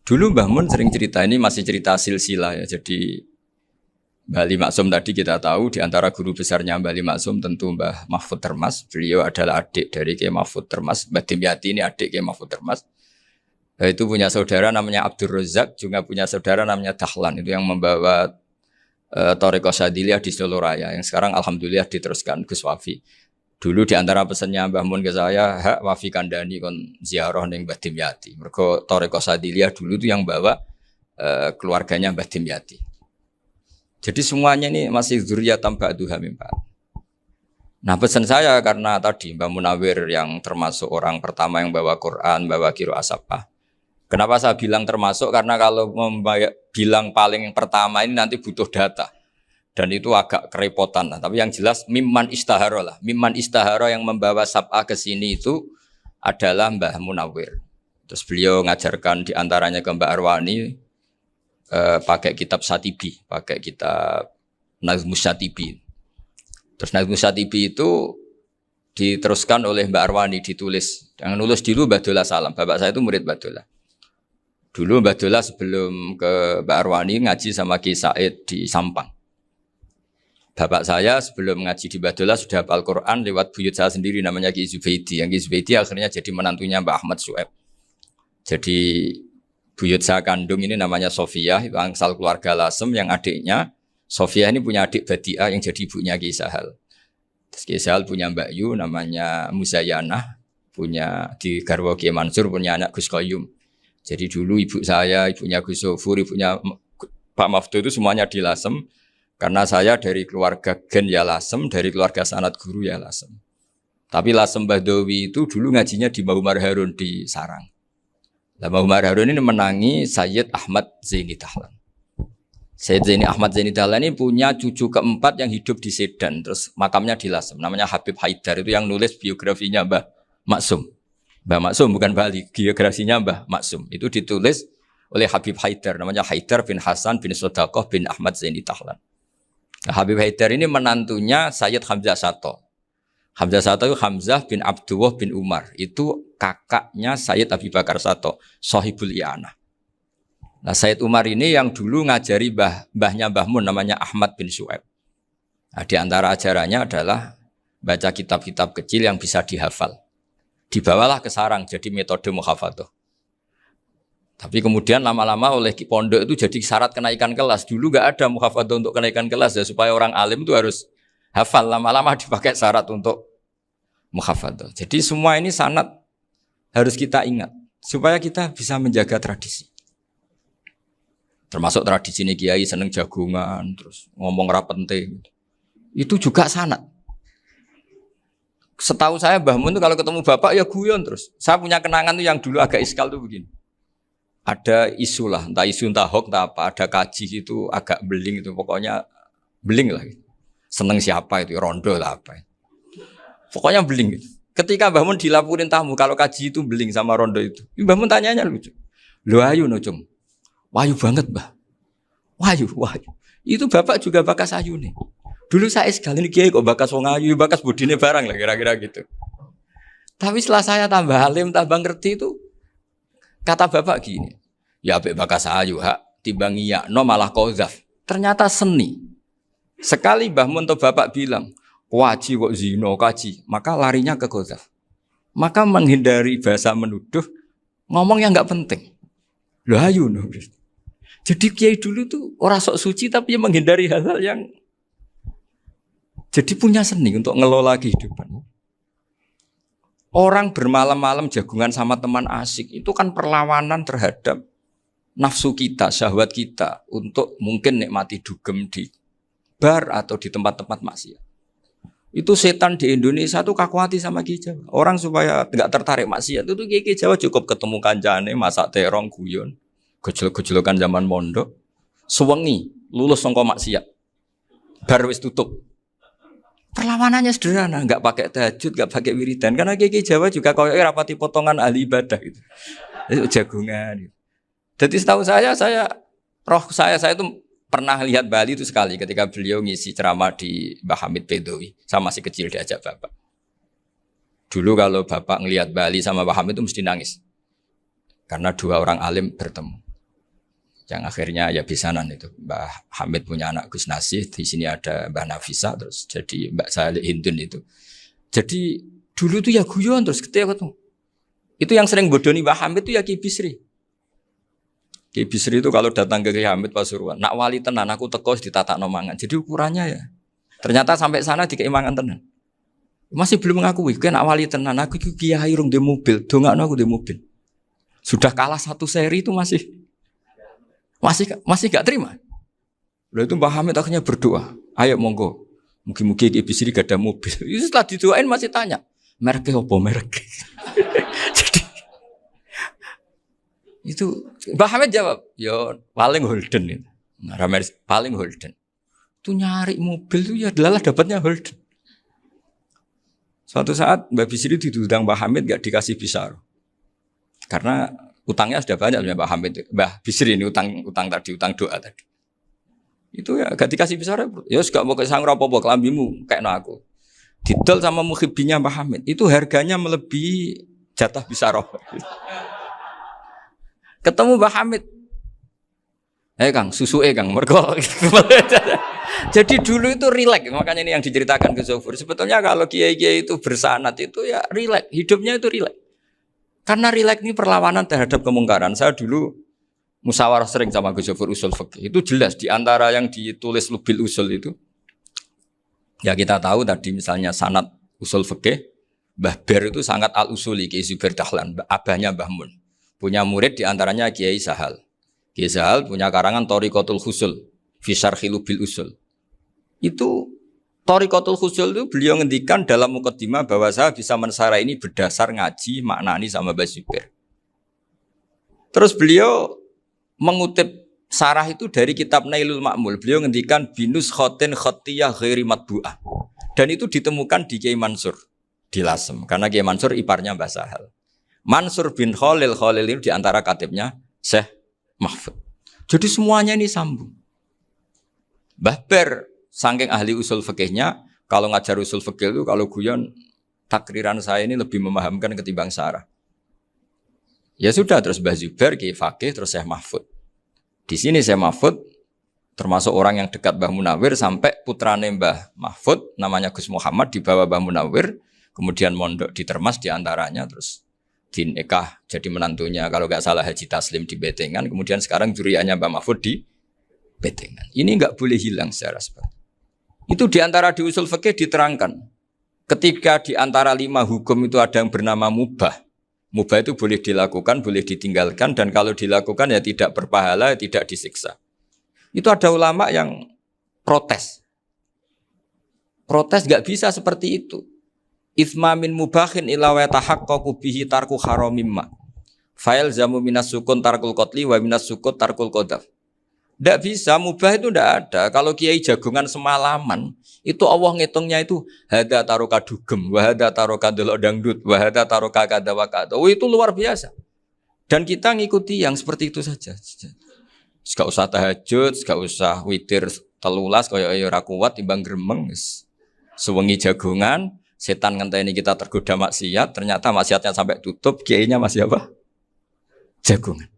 Dulu Mbah Mun sering cerita, ini masih cerita silsilah ya. Jadi Bali Maksum tadi kita tahu di antara guru besarnya Bali Maksum tentu Mbah Mahfud Termas. Beliau adalah adik dari Kiai Mahfud Termas. Mbah Dimyati ini adik Kiai Mahfud Termas. Itu punya saudara namanya Abdur Razak, juga punya saudara namanya Dahlan. Itu yang membawa Thariqah Syadziliyah di Solo Raya. Yang sekarang alhamdulillah diteruskan Gus Wafi. Dulu di antara pesannya Mbah Mun ke saya, hak Wafi kandani kon ziarah ning Mbah Dimyati. Mergo Thariqah Syadziliyah dulu itu yang bawa keluarganya Mbah Dimyati. Jadi semuanya ini masih dzurriyyatan ba'duha min ba'd. Nah pesan saya karena tadi Mbah Munawwir yang termasuk orang pertama yang bawa Quran, bawa qiraah Sabah. Kenapa saya bilang termasuk? Karena kalau bilang paling pertama ini nanti butuh data. Dan itu agak kerepotan lah. Tapi yang jelas mimman istahara lah. Mimman istahara yang membawa Sabah ke sini itu adalah Mbah Munawwir. Terus beliau ngajarkan diantaranya ke Mbak Arwani, pakai kitab Satibi, pakai kitab Nazmus Satibi. Terus Nazmus Satibi itu diteruskan oleh Mbak Arwani, ditulis. Yang nulis dulu Mbak Dola Salam. Bapak saya itu murid Mbak Dola. Dulu Mbak Dola sebelum ke Mbak Arwani ngaji sama Ki Said di Sampang. Bapak saya sebelum ngaji di Mbak Dola sudah hafal Quran lewat buyut saya sendiri namanya Ki Zubaidi. Yang Ki Zubaidi akhirnya jadi menantunya Mbak Ahmad Su'eb. Jadi buyut saya kandung ini namanya Sofia, angsal keluarga Lasem yang adiknya. Sofia ini punya adik Badiah yang jadi ibunya Ki Sahal. Terus Ki Sahal punya Mbak Yu namanya Muzayanah, punya di garwa Ki Mansur punya anak Gus Qayyum. Jadi dulu ibu saya, ibunya Gus Sofur, ibunya Pak Maftuh itu semuanya di Lasem. Karena saya dari keluarga Gen ya Lasem, dari keluarga sanad guru ya Lasem. Tapi Lasem Bahdawi itu dulu ngajinya di Mbah Umar Harun di Sarang. Mbah Umar Harun ini menangi Sayyid Ahmad Zaini Dahlan. Sayyid Zaini Ahmad Zaini Dahlan ini punya cucu keempat yang hidup di Sedan. Terus makamnya di Lasem. Namanya Habib Haidar. Itu yang nulis biografinya Mbah Maksum. Mbah Maksum bukan Bali. Biografinya Mbah Maksum. Itu ditulis oleh Habib Haidar, namanya Haidar bin Hasan bin Sodaqah bin Ahmad Zaini Tahlan. Nah, Habib Haidar ini menantunya Sayyid Hamzah Sato. Hamzah Sato itu Hamzah bin Abdullah bin Umar. Itu kakaknya Sayyid Abi Bakar Sato, Sohibul I'anah. Nah, Sayyid Umar ini yang dulu ngajari mbahnya Mbah Mun namanya Ahmad bin Syuaib. Nah, di antara ajarannya adalah baca kitab-kitab kecil yang bisa dihafal. Dibawalah ke sarang jadi metode muhafadzah. Tapi kemudian lama-lama oleh pondok itu jadi syarat kenaikan kelas. Dulu nggak ada muhafadzah untuk kenaikan kelas ya, supaya orang alim itu harus hafal. Lama-lama dipakai syarat untuk muhafadzah. Jadi semua ini sanad harus kita ingat supaya kita bisa menjaga tradisi. Termasuk tradisi ini kiai seneng jagungan, terus ngomong ra penting. Itu juga sanad. Setahu saya Mbah Mun itu kalau ketemu bapak ya guyon terus. Saya punya kenangan tuh yang dulu agak iskal tuh begini. Ada isu lah, entah isu entah hoax entah apa, ada kaji itu agak beling itu, pokoknya beling lah. Gitu. Seneng siapa itu, rondo lah apa. Pokoknya beling gitu. Ketika Mbah Mun dilaporin tamu kalau kaji itu beling sama rondo itu. Mbah Mun tanyanya lucu. Lho ayu no cum. Wahyu banget Mbah. Wahyu. Itu bapak juga bakas ayu nih. Dulu saya sekali ini kiai kok bakas wong ayu, bakas budine barang lah kira-kira gitu. Tapi setelah saya tambah alim, tambah ngerti itu, kata bapak gini, ya apik bakas ayu hak, timbang iya, no malah qadzaf. Ternyata seni. Sekali Mbah Mun atau bapak bilang, kaji kok zino, kaji, maka larinya ke qadzaf. Maka menghindari bahasa menuduh, ngomong yang nggak penting. Loh ayu no. Jadi kiai dulu tuh orang sok suci tapi menghindari hal-hal yang jadi punya seni untuk ngelola kehidupan. Orang bermalam-malam jagungan sama teman asik itu kan perlawanan terhadap nafsu kita, syahwat kita untuk mungkin nikmati dugem di bar atau di tempat-tempat maksiat. Itu setan di Indonesia tuh kakuati sama Ki Jawa. Orang supaya tidak tertarik maksiat itu Ki Jawa cukup ketemu kancane masak terong guyon. Gejol-gejolokan zaman mondok, sewengi lulus sangka maksiat, bar wis tutup. Perlawanannya sederhana, nggak pakai tahajud, nggak pakai wiridan, karena Kiai Jawa juga kalau rapati potongan ahli ibadah gitu, itu jagungan. Gitu. Jadi setahu saya itu pernah lihat Bali itu sekali ketika beliau ngisi ceramah di Mbah Hamid Bedowi, saya masih kecil diajak bapak. Dulu kalau bapak ngelihat Bali sama Mbah Hamid itu mesti nangis, karena dua orang alim bertemu. Yang akhirnya ya bisanan itu Mbah Hamid punya anak Gus Nasih, di sini ada Mbah Nafisa, terus jadi Mbak Salih Hindun itu. Jadi dulu tuh ya guyon terus ketika ketemu. Itu yang sering bodoni Mbah Hamid itu ya Ki Bisri. Ki Bisri itu kalau datang ke Ki Hamid Pasuruan, nak wali tenan aku teko ditata nomangan. Jadi ukurannya ya. Ternyata sampai sana dikeimangan tenan. Masih belum mengakui, kan nak wali tenan aku kiai rung di mobil, dongakno aku di mobil. Sudah kalah satu seri itu masih gak terima. Lalu itu Mbah Hamid akhirnya berdoa, ayo monggo, mungkin Ki Bisri gak ada mobil. Itu setelah didoain masih tanya, mereknya apa merek? Jadi itu Mbah Hamid jawab, yo paling Holden itu, paling Holden. Itu nyari mobil itu ya adalah dapatnya Holden. Suatu saat Mbah Bisri diundang Mbah Hamid gak dikasih bisar, karena utangnya sudah banyak Mbah Hamid, Mbah Bisri ini utang tadi, utang doa tadi. Itu ya gak dikasih besar ya gak mau kesang apa-apa kelambimu kayak aku. Didol sama muhibbinya Mbah Hamid, itu harganya melebihi jatah bisaroh. Ketemu Mbah Hamid. Kang, susu Kang, mergo. Jadi dulu itu rileks, makanya ini yang diceritakan ke Zofur. Sebetulnya kalau kiai-kiai itu bersanad itu ya rileks, hidupnya itu rileks. Karena rileks ini perlawanan terhadap kemungkaran. Saya dulu musyawarah sering sama Gus Zofur usul fikih. Itu jelas di antara yang ditulis Lubil Usul itu. Ya kita tahu tadi misalnya sanad usul fikih, Mbah Ber itu sangat al-usuli Kiai Zubair Dahlan, abahnya Mbah Mun. Punya murid di antaranya Kiai Sahal. Kiai Sahal punya karangan Thariqatul Husul fi Syarhi Lubil Usul. Itu Thariqatul Husul itu beliau ngendikan dalam mukaddimah bahwa saya bisa mensarah ini berdasar ngaji maknani sama Mbah Zubair. Terus beliau mengutip sarah itu dari kitab Nailul Ma'mul. Beliau ngendikan binus khotin khotiyah ghairi matbu'ah. Dan itu ditemukan di Kiai Mansur di Lasem. Karena Kiai Mansur iparnya Mbah Sahal. Mansur bin Khalil itu diantara katibnya Syekh mahfud. Jadi semuanya ini sambung. Mbah Ber, saking ahli usul fikihnya, kalau ngajar usul fikih itu kalau guyon takriran saya ini lebih memahamkan ketimbang Sarah. Ya sudah, terus Mbah Zubair, Kiai Fakih, terus Syekh Mahfud. Di sini Syekh Mahfud termasuk orang yang dekat Mbah Munawir sampai putrane Mbah Mahfud namanya Gus Muhammad dibawa Mbah Munawir, kemudian mondok di Termas diantaranya, terus dinikah jadi menantunya kalau nggak salah Haji Taslim di Betengan, kemudian sekarang juriannya Mbah Mahfud di Betengan. Ini nggak boleh hilang secara seperti itu. Diantara di usul fikih diterangkan ketika diantara 5 hukum itu ada yang bernama mubah. Mubah itu boleh dilakukan, boleh ditinggalkan, dan kalau dilakukan ya tidak berpahala, tidak disiksa. Itu ada ulama yang protes. Protes gak bisa seperti itu. Itsma min mubahin ila wa tahaqqaqu bihi tarku haramimma. Fa'il zamu minas sukun tarkul qatli wa minas sukut tarkul qadaf. Nggak bisa, mubah itu nggak ada. Kalau kiai jagungan semalaman, itu Allah ngitungnya itu hada taroka dugem, wahada taroka delok dangdut, wahada taroka kada wakada. Oh, itu luar biasa. Dan kita ngikuti yang seperti itu saja. Gak usah tahajud, gak usah witir telulas, kaya ora kuat timbang gremeng. Sewengi jagungan, setan ngenteni kita tergoda maksiat, ternyata maksiatnya sampai tutup, kiainya masih apa? Jagungan.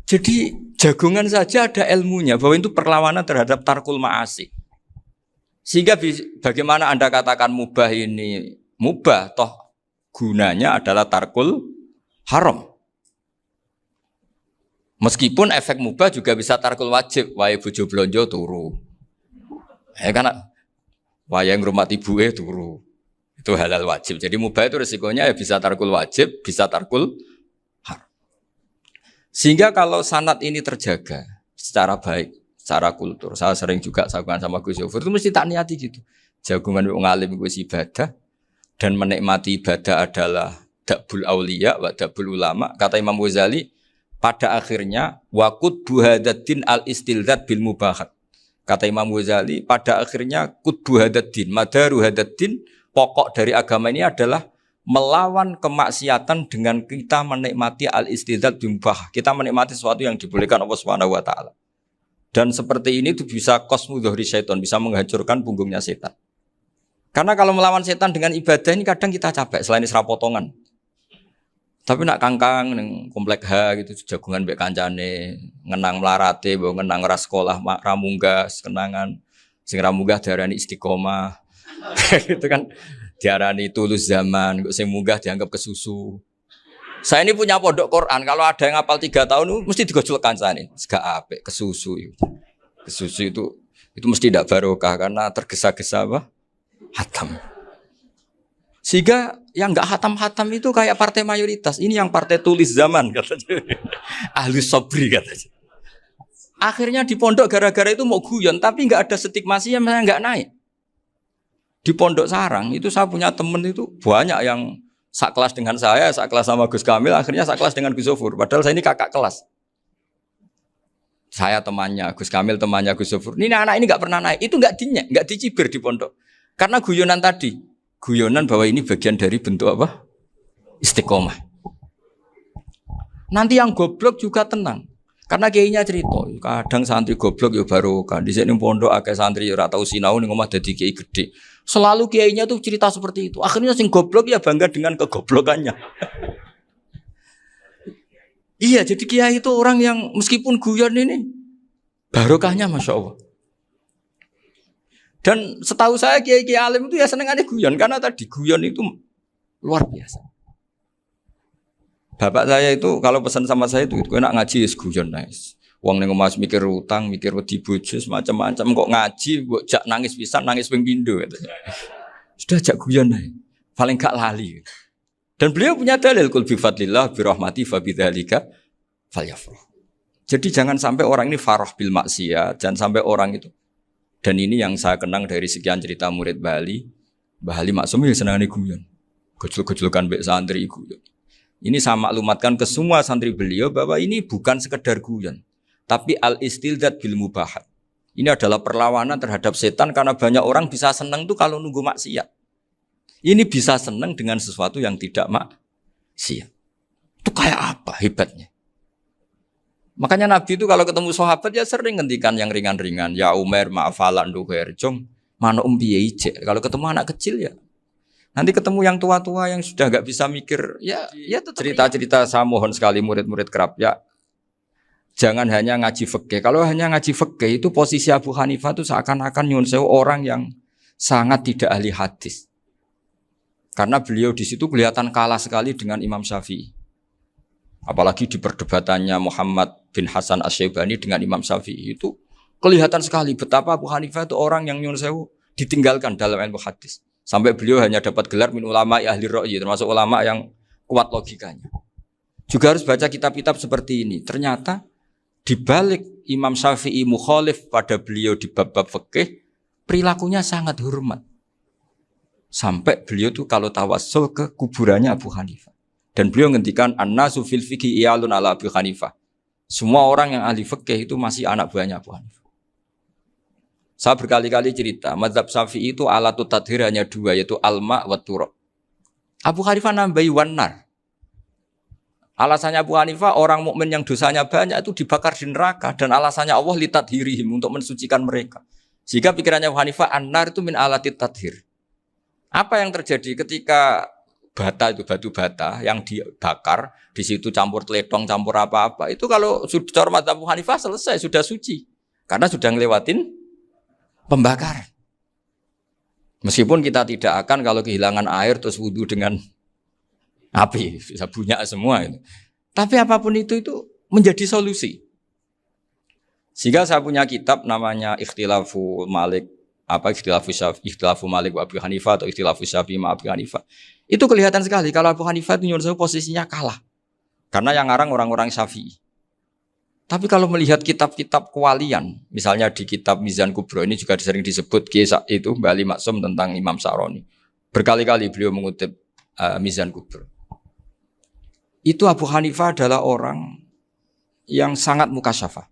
Jadi jagungan saja ada ilmunya bahwa itu perlawanan terhadap tarkul ma'asi. Sehingga bagaimana Anda katakan mubah ini mubah, toh gunanya adalah tarkul haram. Meskipun efek mubah juga bisa tarkul wajib, wae bojo blonjo turu. Karena wae ngrumati ibuke turu. Itu halal wajib. Jadi mubah itu resikonya ya bisa tarkul wajib, bisa tarkul haram. Sehingga kalau sanad ini terjaga secara baik, secara kultur, saya sering juga sakuan sama Gus Yofur, itu mesti tak niati gitu. Jagungan wong alim kuwi ibadah dan menikmati ibadah adalah dabul auliya wa dabul ulama. Kata Imam Ghazali, pada akhirnya waqud buhadaddin al-istilzat bil mubahat. Kata Imam Ghazali, pada akhirnya qutbu hadaddin, madaru hadaddin, pokok dari agama ini adalah melawan kemaksiatan dengan kita menikmati al-istidzat bimubah. Kita menikmati sesuatu yang dibolehkan Allah Subhanahu wa taala. Dan seperti ini itu bisa qasmu dhuhri syaitan, bisa menghancurkan punggungnya setan. Karena kalau melawan setan dengan ibadah ini kadang kita capek selain isra potongan. Tapi nak kangkang ning komplek H gitu jagungan mbek kancane, ngenang melarate, mbok ngenang ora sekolah ramunggah, kenangan sing ramunggah diarani istiqomah. Gitu kan. Diarani tulus zaman, sing munggah dianggap kesusu. Saya ini punya pondok Quran, kalau ada yang hafal 3 tahun mesti digojol kancane. Gak apik, kesusu itu. Kesusu itu mesti tidak barokah karena tergesa-gesa apa? Hatam. Sehingga yang enggak hatam-hatam itu kayak partai mayoritas. Ini yang partai tulis zaman katanya. Ahli sabri katanya. Akhirnya di pondok gara-gara itu mau guyon, tapi enggak ada stigmasinya, malah enggak naik. Di Pondok Sarang itu saya punya teman itu banyak yang sekelas dengan saya, sekelas sama Gus Kamil, akhirnya sekelas dengan Gus Sofur. Padahal saya ini kakak kelas. Saya temannya, Gus Kamil temannya Gus Sofur. Ini anak ini nggak pernah naik, itu nggak dicibir di pondok. Karena guyonan tadi, guyonan bahwa ini bagian dari bentuk apa? Istiqomah. Nanti yang goblok juga tenang. Karena kiainya cerita, kadang santri goblok ya baru kan. Di sini pondok akeh santri ora tau sinau ning omah dadi kiai gede. Selalu kiainya tuh cerita seperti itu. Akhirnya sing goblok ya bangga dengan kegoblokannya. Iya, jadi kiai itu orang yang meskipun guyon ini barokahnya Masya Allah. Dan setahu saya kiai-kiai alim itu ya senengannya guyon karena tadi guyon itu luar biasa. Bapak saya itu kalau pesan sama saya itu enak ngaji is guyon nice. Wong ning omah mikir utang, mikir wedi bojo macam-macam kok ngaji mbok jak nangis pisan, nangis ping pindho katanya. Sudah jak guyon ae. Paling gak lali. Dan beliau punya dalil kul bi fadlillah bi rahmati fa bidzalika falyafrah. Jadi jangan sampai orang ini farah bil maksiat, jangan sampai orang itu. Dan ini yang saya kenang dari sekian cerita murid Bali. Mbah Ali Maksum ya senangane guyon. Gojol-gojolkan mbek santri guyon. Ini saya maklumatkan ke semua santri beliau bahwa ini bukan sekedar guyon, tapi al-istilzat bil mubahat. Ini adalah perlawanan terhadap setan karena banyak orang bisa senang tuh kalau nunggu maksiat. Ini bisa senang dengan sesuatu yang tidak maksiat. Itu kayak apa hebatnya? Makanya Nabi itu kalau ketemu sahabat ya sering ngendikan yang ringan-ringan. Ya Umar ma'afalan duher jong mano piye ije. Kalau ketemu anak kecil ya. Nanti ketemu yang tua-tua yang sudah nggak bisa mikir ya cerita-cerita saya mohon sekali murid-murid kerap ya. Jangan hanya ngaji fikih. Kalau hanya ngaji fikih itu posisi Abu Hanifah itu seakan-akan nyun sewu orang yang sangat tidak ahli hadis. Karena beliau di situ kelihatan kalah sekali dengan Imam Syafi'i. Apalagi di perdebatannya Muhammad bin Hasan Asy-Syaibani dengan Imam Syafi'i itu kelihatan sekali betapa Abu Hanifah itu orang yang nyun sewu ditinggalkan dalam ilmu hadis. Sampai beliau hanya dapat gelar min ulama ahli ra'yi, termasuk ulama yang kuat logikanya. Juga harus baca kitab-kitab seperti ini. Ternyata di balik Imam Syafi'i mukhalif pada beliau di bab-bab fikih, perilakunya sangat hormat. Sampai beliau tuh kalau tawassul ke kuburannya Abu Hanifah. Dan beliau ngendikan an-nasu fil fiqhi iyalun ala Abu Hanifah. Semua orang yang ahli fikih itu masih anak buahnya Abu Hanifah. Saya berkali-kali cerita, mazhab Syafi'i itu alatut tadhir hanya dua, yaitu alma wa turab. Abu Hanifah nambahi wanar. Alasannya Abu Hanifah orang mukmin yang dosanya banyak itu dibakar di neraka dan alasannya Allah litadhirihim untuk mensucikan mereka. Jika pikirannya Abu Hanifah an-nar itu min alatit tadhir. Apa yang terjadi ketika bata itu batu bata yang dibakar di situ campur teletong campur apa-apa itu kalau sudah mazhab Abu Hanifah selesai sudah suci karena sudah ngelewatin pembakaran. Meskipun kita tidak akan kalau kehilangan air terus wudu dengan api bisa bunyak semua itu. Tapi apapun itu menjadi solusi. Sehingga saya punya kitab namanya Ikhtilafu Malik Ikhtilafu Malik wa Abu Hanifah atau Ikhtilafu Syafi'i ma Abu Hanifah. Itu kelihatan sekali kalau Abu Hanifah itu nyuruh posisinya kalah. Karena yang ngarang orang-orang Syafi'i. Tapi kalau melihat kitab-kitab kewalian, misalnya di kitab Mizan Kubro ini juga sering disebut kisah itu Bali Maksum tentang Imam Saroni. Berkali-kali beliau mengutip Mizan Kubro. Itu Abu Hanifah adalah orang yang sangat mukasyafah.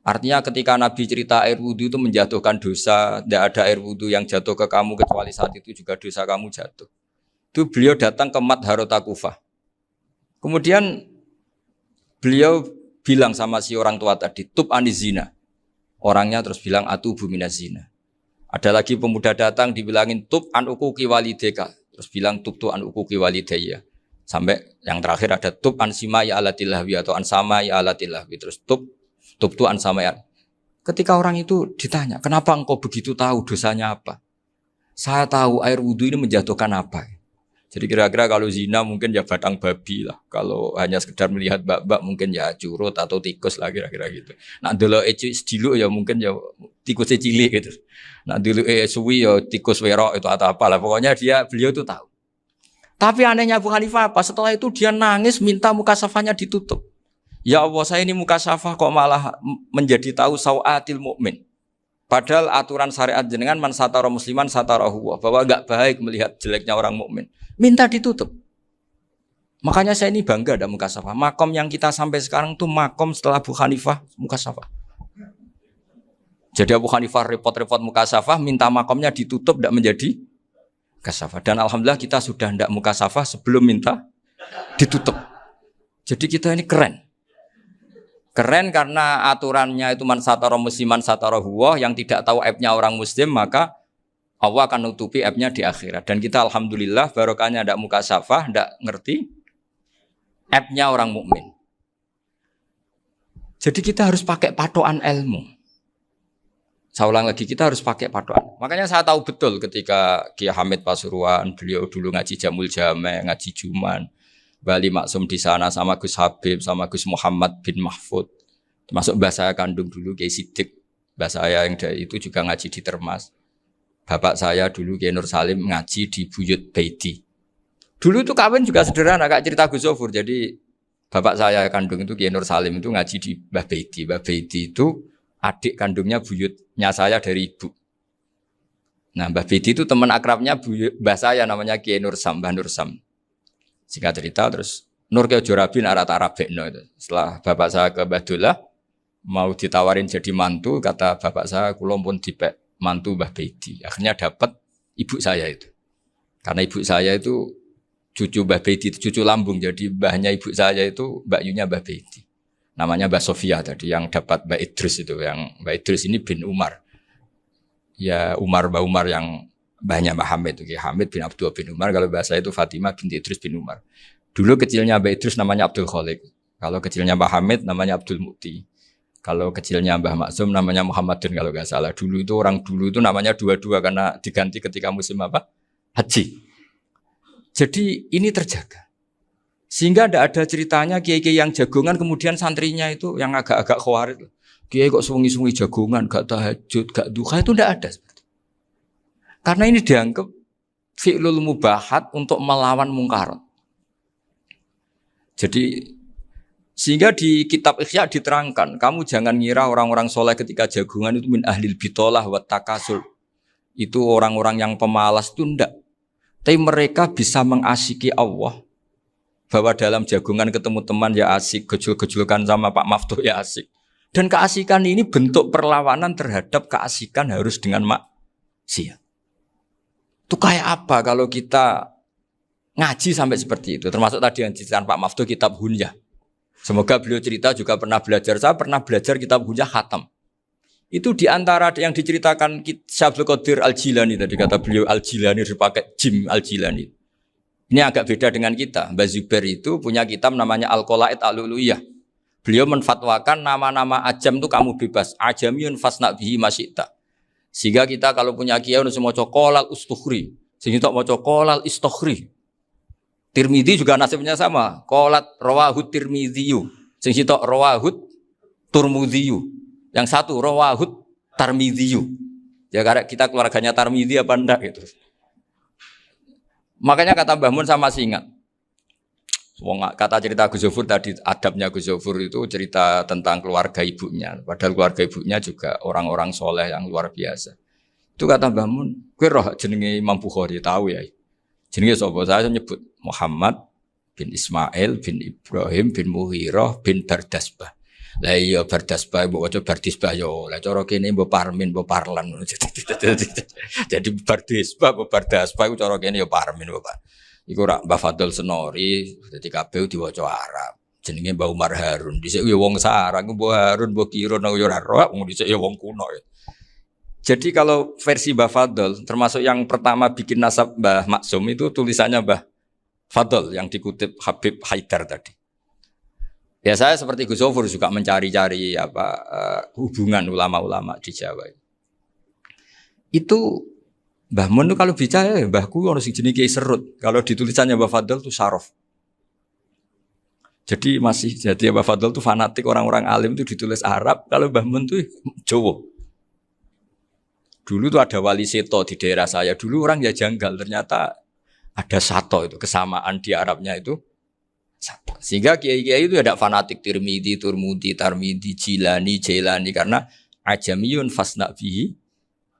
Artinya ketika Nabi cerita air wudu itu menjatuhkan dosa, tidak ada air wudu yang jatuh ke kamu kecuali saat itu juga dosa kamu jatuh. Itu beliau datang ke Madharota Kufah. Kemudian beliau bilang sama si orang tua tadi, tub anizina. Orangnya terus bilang atubu minazina. Ada lagi pemuda datang dibilangin tub an ukuki walideka. Terus bilang tub tu an ukuki walidaya. Sampai yang terakhir ada tub an sima ya alatilahwi atau an sama ya alatilahwi. Terus tub tu an sama ya. Ketika orang itu ditanya, kenapa engkau begitu tahu dosanya apa? Saya tahu air wudhu ini menjatuhkan apa. Jadi kira-kira kalau zina mungkin ya batang babi lah. Kalau hanya sekedar melihat bak-bak mungkin ya curut atau tikus lah kira-kira gitu. Nak dulu sediluk ya mungkin ya tikus cilik gitu. Nak dulu suwi ya tikus werok itu atau apalah. Pokoknya beliau itu tahu. Tapi anehnya Abu Hanifah apa? Setelah itu dia nangis minta mukasafahnya ditutup. Ya Allah, saya ini mukasafah kok malah menjadi tahu sawatil mukmin. Padahal aturan syariat jenengan man satara musliman satarahu, bahwa enggak baik melihat jeleknya orang mukmin. Minta ditutup. Makanya saya ini bangga ada mukasafah. Makom yang kita sampai sekarang tuh makom setelah Abu Hanifah mukasafah. Jadi Abu Hanifah repot-repot mukasafah, minta makomnya ditutup tidak menjadi mukasafah. Dan alhamdulillah kita sudah tidak mukasafah sebelum minta ditutup. Jadi kita ini keren. Keren karena aturannya itu man satara musliman satara huwa, yang tidak tahu aibnya orang muslim maka Allah akan nutupi aibnya di akhirat. Dan kita alhamdulillah barokahnya ndak mukasafah, ndak ngerti aibnya orang mukmin. Jadi kita harus pakai patokan ilmu. Saya ulang lagi, kita harus pakai patokan. Makanya saya tahu betul ketika Kiai Hamid Pasuruan, beliau dulu ngaji Jamul Jame, ngaji Juman, Bali Maksum di sana sama Gus Habib, sama Gus Muhammad bin Mahfud. Termasuk mbah saya kandung dulu Kiai Sidik. Mbah saya yang dari itu juga ngaji di Termas. Bapak saya dulu Kiai Nur Salim ngaji di Buyut Baiti. Dulu itu kawin juga sederhana, Kak, cerita Gus Zofur. Jadi bapak saya kandung itu Kiai Nur Salim itu ngaji di Mbah Baiti. Mbah Baiti itu adik kandungnya buyutnya saya dari ibu. Nah, Mbah Baiti itu teman akrabnya mbah saya namanya Kiai Nur Sam, Mbah Nur Sam. Singkat cerita terus Nur Kiai Jorabi arah-arah bekno itu. Setelah bapak saya ke Badullah mau ditawarin jadi mantu, kata bapak saya kula pun dipek mantu Mbah Baiti. Akhirnya dapat ibu saya itu. Karena ibu saya itu cucu Mbah Bedi, cucu lambung. Jadi mbahnya ibu saya itu Mbak Yunya Mbah Bedi. Namanya Mbak Sofia tadi yang dapat Mbak Idris itu. Yang Mbak Idris ini bin Umar. Ya Mbak Umar yang mbahnya Mbak Hamid. Hamid bin Abdullah bin Umar. Kalau bahasa itu Fatimah binti Idris bin Umar. Dulu kecilnya Mbak Idris namanya Abdul Khalik. Kalau kecilnya Mbak Hamid namanya Abdul Mukti. Kalau kecilnya Mbah Maksum namanya Muhammadun kalau nggak salah. Dulu itu namanya dua-dua karena diganti ketika musim apa? Haji. Jadi ini terjaga. Sehingga tidak ada ceritanya kiai-kiai yang jagongan kemudian santrinya itu yang agak-agak khawatir. Kiai kok sungi-sungi jagongan, gak tahajud, gak duha, itu tidak ada. Karena ini dianggap fi'lul mubahat untuk melawan mungkar. Jadi sehingga di kitab Ikhya diterangkan, kamu jangan ngira orang-orang soleh ketika jagongan itu min ahlil bitolah wa takasul. Itu orang-orang yang pemalas itu enggak. Tapi mereka bisa mengasyiki Allah. Bahwa dalam jagungan ketemu teman ya asik, gejul-gejulkan sama Pak Maftuh ya asik. Dan keasikan ini bentuk perlawanan terhadap keasikan harus dengan maksiat. Itu kayak apa kalau kita ngaji sampai seperti itu. Termasuk tadi yang diceritakan Pak Maftuh kitab Hunyah. Semoga beliau cerita juga pernah belajar. Saya pernah belajar kitab Hunyah khatam. Itu diantara yang diceritakan Syabdul Qadir Al-Jilani tadi kata beliau Al-Jilani dipakai Jim Al-Jilani. Ini agak beda dengan kita. Mbah Zubair itu punya kitab namanya Al-Qolaid Al-Uluyah. Beliau menfatwakan nama-nama ajam itu kamu bebas. Ajamiyun fasna bihi masyita. Sehingga kita kalau punya kiai harus mau qolal ustukhri. Sehingga mau qolal istukhri. Tirmidzi juga nasibnya sama. Qolat rawahut Tirmidziyu. Sehingga rawahut Turmudziyu. Yang satu rawahut Tarmidhiyu. Ya karena kita keluarganya Tarmidhi apa enggak gitu. Makanya kata Mbah Mun sama masih ingat. Kata cerita Gus Zofur tadi adabnya Gus Zofur itu cerita tentang keluarga ibunya. Padahal keluarga ibunya juga orang-orang soleh yang luar biasa. Itu kata Mbah Mun, kowe roh jenenge Imam Bukhari tahu ya. Jenenge sapa? Saya nyebut Muhammad bin Ismail bin Ibrahim bin Mughirah bin Bardasbah. Lah iya Bardasbah mbok waca Bardisbah yo. Lah cara kene mbok Parmin mbok Parlan. Jadi Bardisbah mbok Bardasbah iku cara kene yo Parmin mbok. Iku rak Mbah Fadl Senori dadi kabeh diwaca Arab. Jenenge Mbah Umar Harun. Dhisik yo wong sarang Mbah Harun mbok kira nang yo ora roh wong dhisik yo wong kuno. Jadi kalau versi Mbah Fadl termasuk yang pertama bikin nasab Mbah Maksum itu tulisannya Mbah Fadl yang dikutip Habib Haidar tadi. Ya saya seperti Gus Zofur juga mencari-cari hubungan ulama-ulama di Jawa. Itu Mbah Mun itu kalau bicara mbahku ono sing jenenge Kiai Serut. Kalau ditulisannya Mbah Fadl itu Syaraf. Jadi Mbah Fadl itu fanatik orang-orang alim itu ditulis Arab, kalau Mbah Mun itu Jawa. Dulu tuh ada wali seto di daerah saya. Dulu orang ya janggal, ternyata ada sato itu kesamaan di Arabnya itu. Sehingga kiai-kiai itu ada fanatik Tirmidzi, Turmudi, Tarmidzi, Jilani, Jailani karena ajamiyun fasna bihi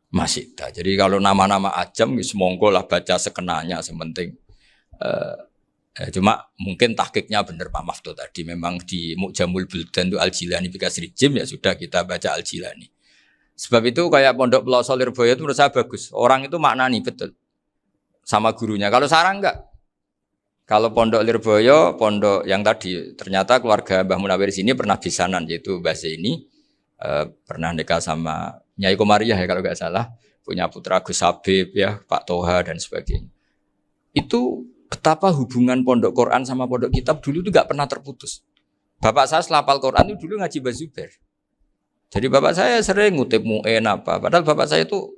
masyita. Jadi kalau nama-nama ajam semongko lah baca sekenanya sementing. Cuma mungkin tahqiqnya benar Pak Maftuh tadi memang di Mu'jamul Buldan itu Al-Jilani bikasri jim ya sudah kita baca Al-Jilani. Sebab itu kayak Pondok Pelosok Lirboyo itu menurut saya bagus. Orang itu maknani betul sama gurunya. Kalau sarang enggak. Kalau Pondok Lirboyo, pondok yang tadi ternyata keluarga Mbah Munawir sini pernah bisanan yaitu Mbah Zaini pernah nikah sama Nyai Komariah ya kalau nggak salah, punya putra Gus Habib ya, Pak Toha dan sebagainya. Itu betapa hubungan pondok Quran sama pondok kitab dulu itu nggak pernah terputus. Bapak saya setelah hafal Quran itu dulu ngaji Mbah Zubair. Jadi bapak saya sering ngutip mu'en apa, padahal bapak saya itu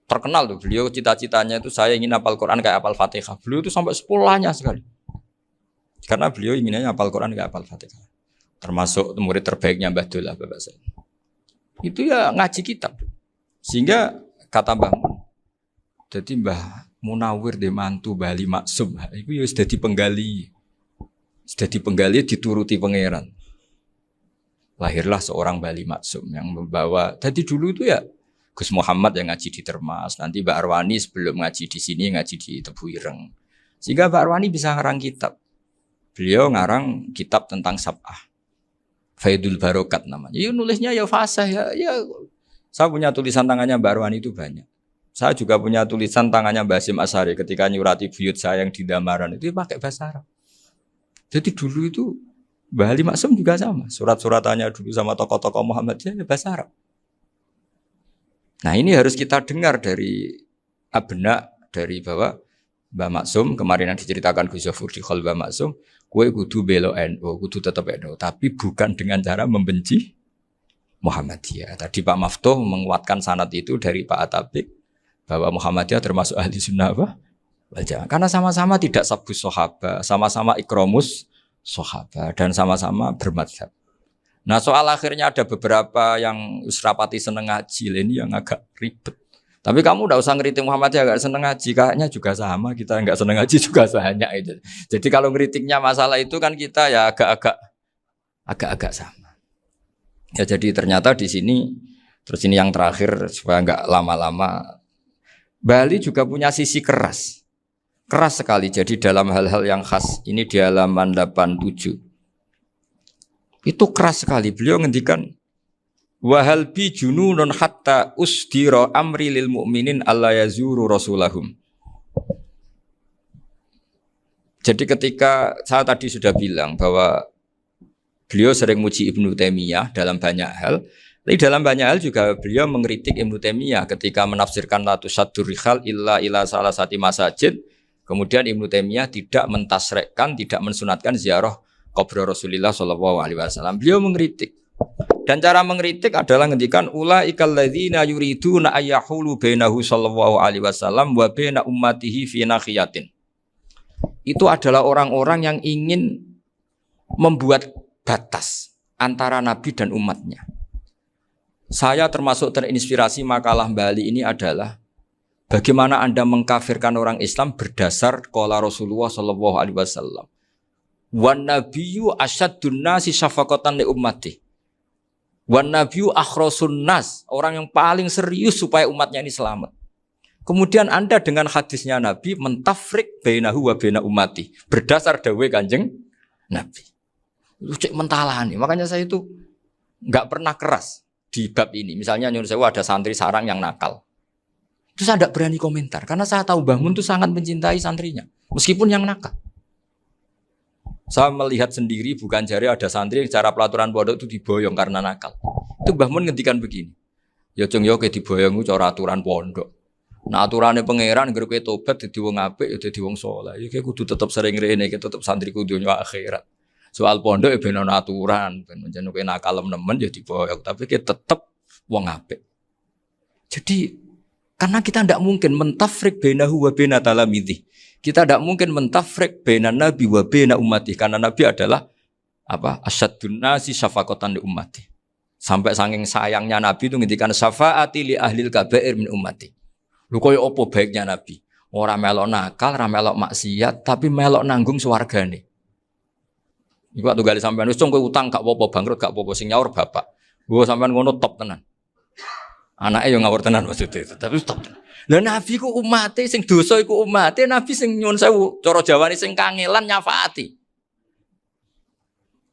terkenal tuh, beliau cita-citanya itu saya ingin hafal Quran kayak hafal Fatihah. Beliau itu sampai sepulahnya sekali. Karena beliau inginnya hafal Quran kayak hafal Fatihah. Termasuk murid terbaiknya Mbah Dullah bapak saya. Itu ya ngaji kitab. Sehingga kata Mbah Mun, jadi Mbah Munawir de mantu Bali Maksum, itu ya sudah dipenggali. Sudah dipenggali dituruti pangeran. Lahirlah seorang Bali Maksum yang membawa. Jadi dulu itu ya Gus Muhammad yang ngaji di Termas, nanti Mbak Arwani sebelum ngaji di sini ngaji di Tebu Ireng. Sehingga Mbak Arwani bisa ngarang kitab. Beliau ngarang kitab tentang Sab'ah. Faidul Barokat namanya. Ya nulisnya ya fasih ya. Saya punya tulisan tangannya Mbak Arwani itu banyak. Saya juga punya tulisan tangannya Mbah Hasyim Asy'ari ketika nyurati buyut saya yang di Damaran itu pakai bahasa Arab. Jadi dulu itu Mbah Ali Maksum juga sama. Surat-suratannya dulu sama tokoh-tokoh Muhammadiyah ya bahasa Arab. Nah ini harus kita dengar dari abna, dari bahwa Mbah Maksum kemarin yang diceritakan Gus Zafur di Khol Mbah Maksum, kue kudu belo NU, kudu tetap NU, tapi bukan dengan cara membenci Muhammadiyah. Tadi Pak Maftuh menguatkan sanad itu dari Pak Atabik bahwa Muhammadiyah termasuk ahli sunnah apa? Wal Jamaah. Karena sama-sama tidak sabus sahabat, sama-sama ikromus sahabat dan sama-sama bermadhab. Nah soal akhirnya ada beberapa yang usrapati seneng ngaji ini yang agak ribet. Tapi kamu udah usah ngeritik Muhammadiyah agak seneng ngaji, kayaknya juga sama kita nggak seneng ngaji juga banyak itu. Jadi kalau ngeritiknya masalah itu kan kita ya agak-agak sama. Ya jadi ternyata di sini terus ini yang terakhir supaya nggak lama-lama. Bali juga punya sisi keras sekali. Jadi dalam hal-hal yang khas ini di halaman 87 itu keras sekali. Beliau ngendikan wahal bi jununun hatta usdira amri lil mu'minin alla yazuru rasulahum. Jadi ketika saya tadi sudah bilang bahwa beliau sering muji Ibnu Taimiyah dalam banyak hal. Tapi dalam banyak hal juga beliau mengkritik Ibnu Taimiyah ketika menafsirkan la tusaddur rihal illa ila salasati masajid. Kemudian Ibnu Taimiyah tidak mentasrekkan, tidak mensunatkan ziarah kubur Rasulullah SAW. Beliau mengkritik. Dan cara mengkritik adalah ngendikan ulaikal ladzina yuriduna ayyahulu bainahu sallallahu alaihi wasallam wa baina ummatihi fi nakhiyatin. Itu adalah orang-orang yang ingin membuat batas antara Nabi dan umatnya. Saya termasuk terinspirasi makalah Bali ini adalah bagaimana Anda mengkafirkan orang Islam berdasar qala Rasulullah sallallahu alaihi wasallam. Wan nabiyyu asyaddun nasi syafaqatan li ummati. Wan nabiyyu akhrasun nas, orang yang paling serius supaya umatnya ini selamat. Kemudian Anda dengan hadisnya Nabi mentafrik bainahu wa baina ummati berdasar dawuh Kanjeng Nabi. Itu cek mentalahan. Makanya saya itu enggak pernah keras di bab ini. Misalnya nyuruh saya ada santri sarang yang nakal. Itu saya tidak berani komentar karena saya tahu Mbah Mun itu sangat mencintai santrinya meskipun yang nakal. Saya melihat sendiri bukan jari ada santri yang cara pelaturan pondok itu diboyong karena nakal. Itu Mbah Mun ngendikan begini. Ya jeng yo ke diboyong cara aturan pondok. Nah aturannya pangeran ngger kowe tobat dadi wong apik ya dadi wong saleh. Ya kudu tetep sering rene iki tetep santriku dunya akhirat. Soal pondok ya ben ana aturan, ben menjen kowe nakal nemen ya diboyong, tapi kita tetep wong apik. Jadi karena kita tidak mungkin mentafrik bainahu wa baina talamidhi. Kita tidak mungkin mentafrik baina nabi wa baina ummati karena nabi adalah apa? Asyaddun nasi syafaqatan li ummati. Sampai saking sayangnya nabi itu ngendikan syafaati li ahlil kabair min ummati. Lho koyo apa baiknya nabi? Ora melok nakal, ora melok maksiat, tapi melok nanggung swargane. Iku waktu gali sampean wis kowe utang gak apa-apa, bangkrut gak apa-apa, sing nyaur bapak. Gua sampean ngono top tenan. Anake yo ngawur tenan maksudnya itu, tapi top tenan. Lah nabi ku umate sing dosa iku umate, nabi sing nyuwun sewu, cara Jawane sing kangelan nyafaati.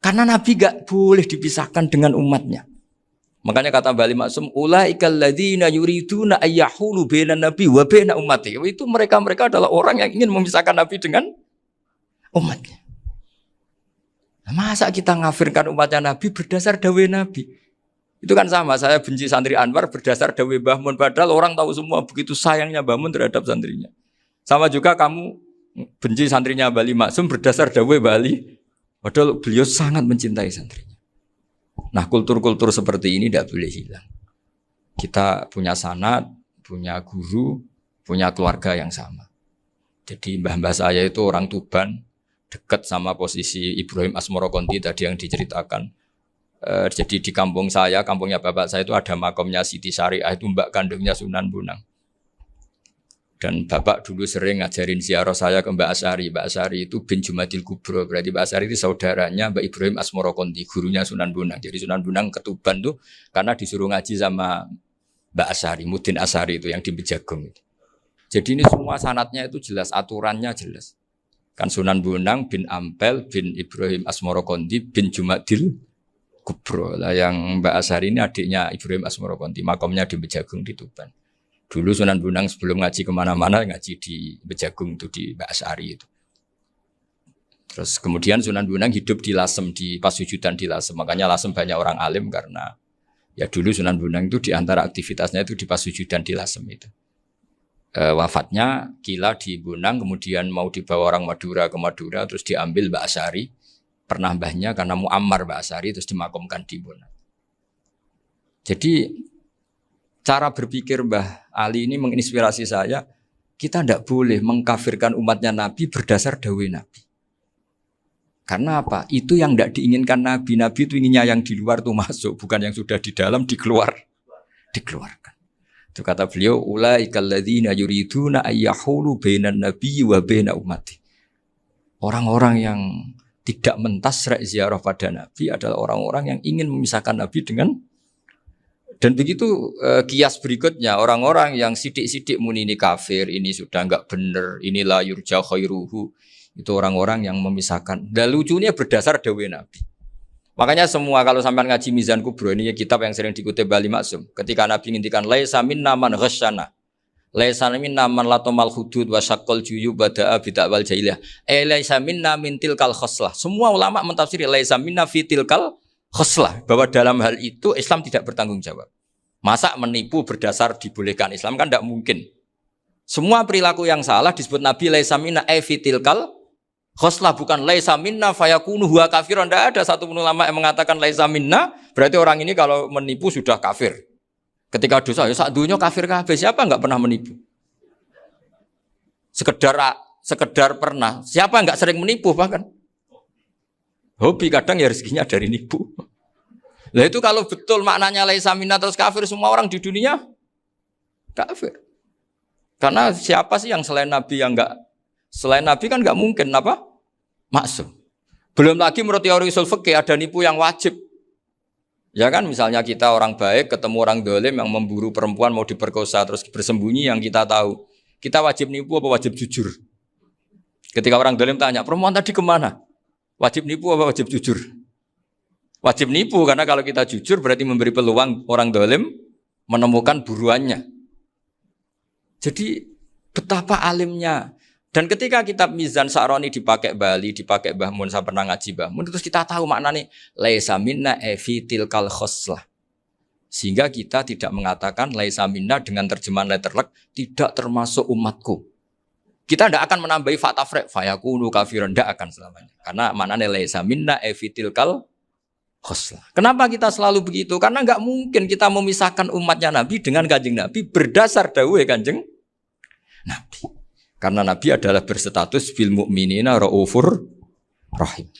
Karena nabi gak boleh dipisahkan dengan umatnya. Makanya kata Bali Maksum, ulaikal ladzina yuriduna ayyahulu bainan nabi wa baina ummati. Itu mereka-mereka adalah orang yang ingin memisahkan nabi dengan umatnya. Masa kita ngafirkan umatnya Nabi berdasar dawai Nabi? Itu kan sama, saya benci santri Anwar berdasar dawai Mbah Mun. Padahal orang tahu semua begitu sayangnya Mbah Mun terhadap santrinya. Sama juga kamu benci santrinya Bali Maksum berdasar dawai Bali. Padahal beliau sangat mencintai santrinya. Nah kultur-kultur seperti ini tidak boleh hilang. Kita punya sanad, punya guru, punya keluarga yang sama. Jadi mbah-mbah saya itu orang Tuban, dekat sama posisi Ibrahim Asmoro Konti tadi yang diceritakan. Jadi di kampung saya, kampungnya bapak saya itu ada makomnya Siti Syariah, itu mbak kandungnya Sunan Bonang. Dan bapak dulu sering ngajarin ziarah saya ke Mbak Asy'ari. Mbak Asy'ari itu bin Jumadil Kubro, berarti Mbak Asy'ari itu saudaranya Mbak Ibrahim Asmoro Konti, gurunya Sunan Bonang. Jadi Sunan Bonang ke Tuban tuh karena disuruh ngaji sama Mbak Asy'ari, Mudin Asy'ari itu yang di Bejagung. Jadi ini semua sanadnya itu jelas, aturannya jelas. Kan Sunan Bonang bin Ampel bin Ibrahim Asmoro Konti bin Jumadil Kubro lah, yang Mbak Asy'ari ini adiknya Ibrahim Asmoro Konti, makamnya di Bejagung di Tuban. Dulu Sunan Bonang sebelum ngaji kemana-mana ngaji di Bejagung itu di Mbak Asy'ari itu. Terus kemudian Sunan Bonang hidup di Lasem, di Pasujudan di Lasem. Makanya Lasem banyak orang alim karena ya dulu Sunan Bonang itu di antara aktivitasnya itu di Pasujudan di Lasem itu. Wafatnya kila di Bonang, kemudian mau dibawa orang Madura ke Madura, terus diambil Mbak Asy'ari, pernah mbahnya karena muammar Mbak Asy'ari, terus dimakamkan di Bonang. Jadi cara berpikir Mbah Ali ini menginspirasi saya, kita tidak boleh mengkafirkan umatnya Nabi berdasar dawuh Nabi. Karena apa? Itu yang tidak diinginkan Nabi. Nabi itu inginnya yang di luar itu masuk, bukan yang sudah di dalam dikeluarkan. Itu kata beliau, ulaikal ladzina yuriduna ayyahulu bainan nabiyyi wa baina ummati. Orang-orang yang tidak mentasra' ziarah pada Nabi adalah orang-orang yang ingin memisahkan Nabi dengan. Dan begitu kias berikutnya, orang-orang yang sidik-sidik muni ini kafir, ini sudah enggak benar, inilah yurja khairuhu, itu orang-orang yang memisahkan. Dan lucunya berdasar dawuh Nabi. Makanya semua kalau sampai ngaji Mizan Kubro, ini kitab yang sering dikutip Bali Maksum, ketika Nabi ngintikan laisa minna man ghasyana, laisa minna man latomal hudud wa syaqqal juyub bada'a bid'awal jahiliyah, laisa minna min tilkal khoslah. Semua ulama mentafsiri laisa minna fi tilkal khoslah, bahwa dalam hal itu Islam tidak bertanggung jawab. Masa menipu berdasar dibolehkan Islam kan tidak mungkin. Semua perilaku yang salah disebut Nabi laisa minna fi tilkal khoslah, bukan laisa minna fayakunu huwa kafirun. Tidak ada satu ulama yang mengatakan laisa minna berarti orang ini kalau menipu sudah kafir. Ketika dosa ya sak dunya kafir kabeh. Siapa enggak pernah menipu? Sekedar pernah. Siapa enggak sering menipu bahkan? Hobi kadang ya rezekinya dari nipu. Lah itu kalau betul maknanya laisa minna terus kafir, semua orang di dunia kafir. Karena siapa sih yang selain Nabi yang enggak, selain Nabi kan enggak mungkin apa? Maksum. Belum lagi menurut teori usul fikih ada nipu yang wajib. Ya kan misalnya kita orang baik ketemu orang dolim yang memburu perempuan mau diperkosa terus bersembunyi yang kita tahu. Kita wajib nipu apa wajib jujur? Ketika orang dolim tanya, perempuan tadi kemana? Wajib nipu apa wajib jujur? Wajib nipu karena kalau kita jujur berarti memberi peluang orang dolim menemukan buruannya. Jadi betapa alimnya. Dan ketika kitab Mizan Sa'roni dipakai Bali, dipakai Mbah Mun, saya pernah ngaji Mbah Mun, terus kita tahu maknanya laisa minna fi tilkal khoslah. Sehingga kita tidak mengatakan laisa minna dengan terjemahan letterlek tidak termasuk umatku. Kita tidak akan menambahi fakta frek fayakunu kafirun, tidak akan selamanya. Karena maknanya laisa minna fi tilkal khoslah. Kenapa kita selalu begitu? Karena enggak mungkin kita memisahkan umatnya Nabi dengan Kanjeng Nabi berdasar dawuh Kanjeng Nabi. Karena Nabi adalah berstatus bil mu'minina raufur rahim.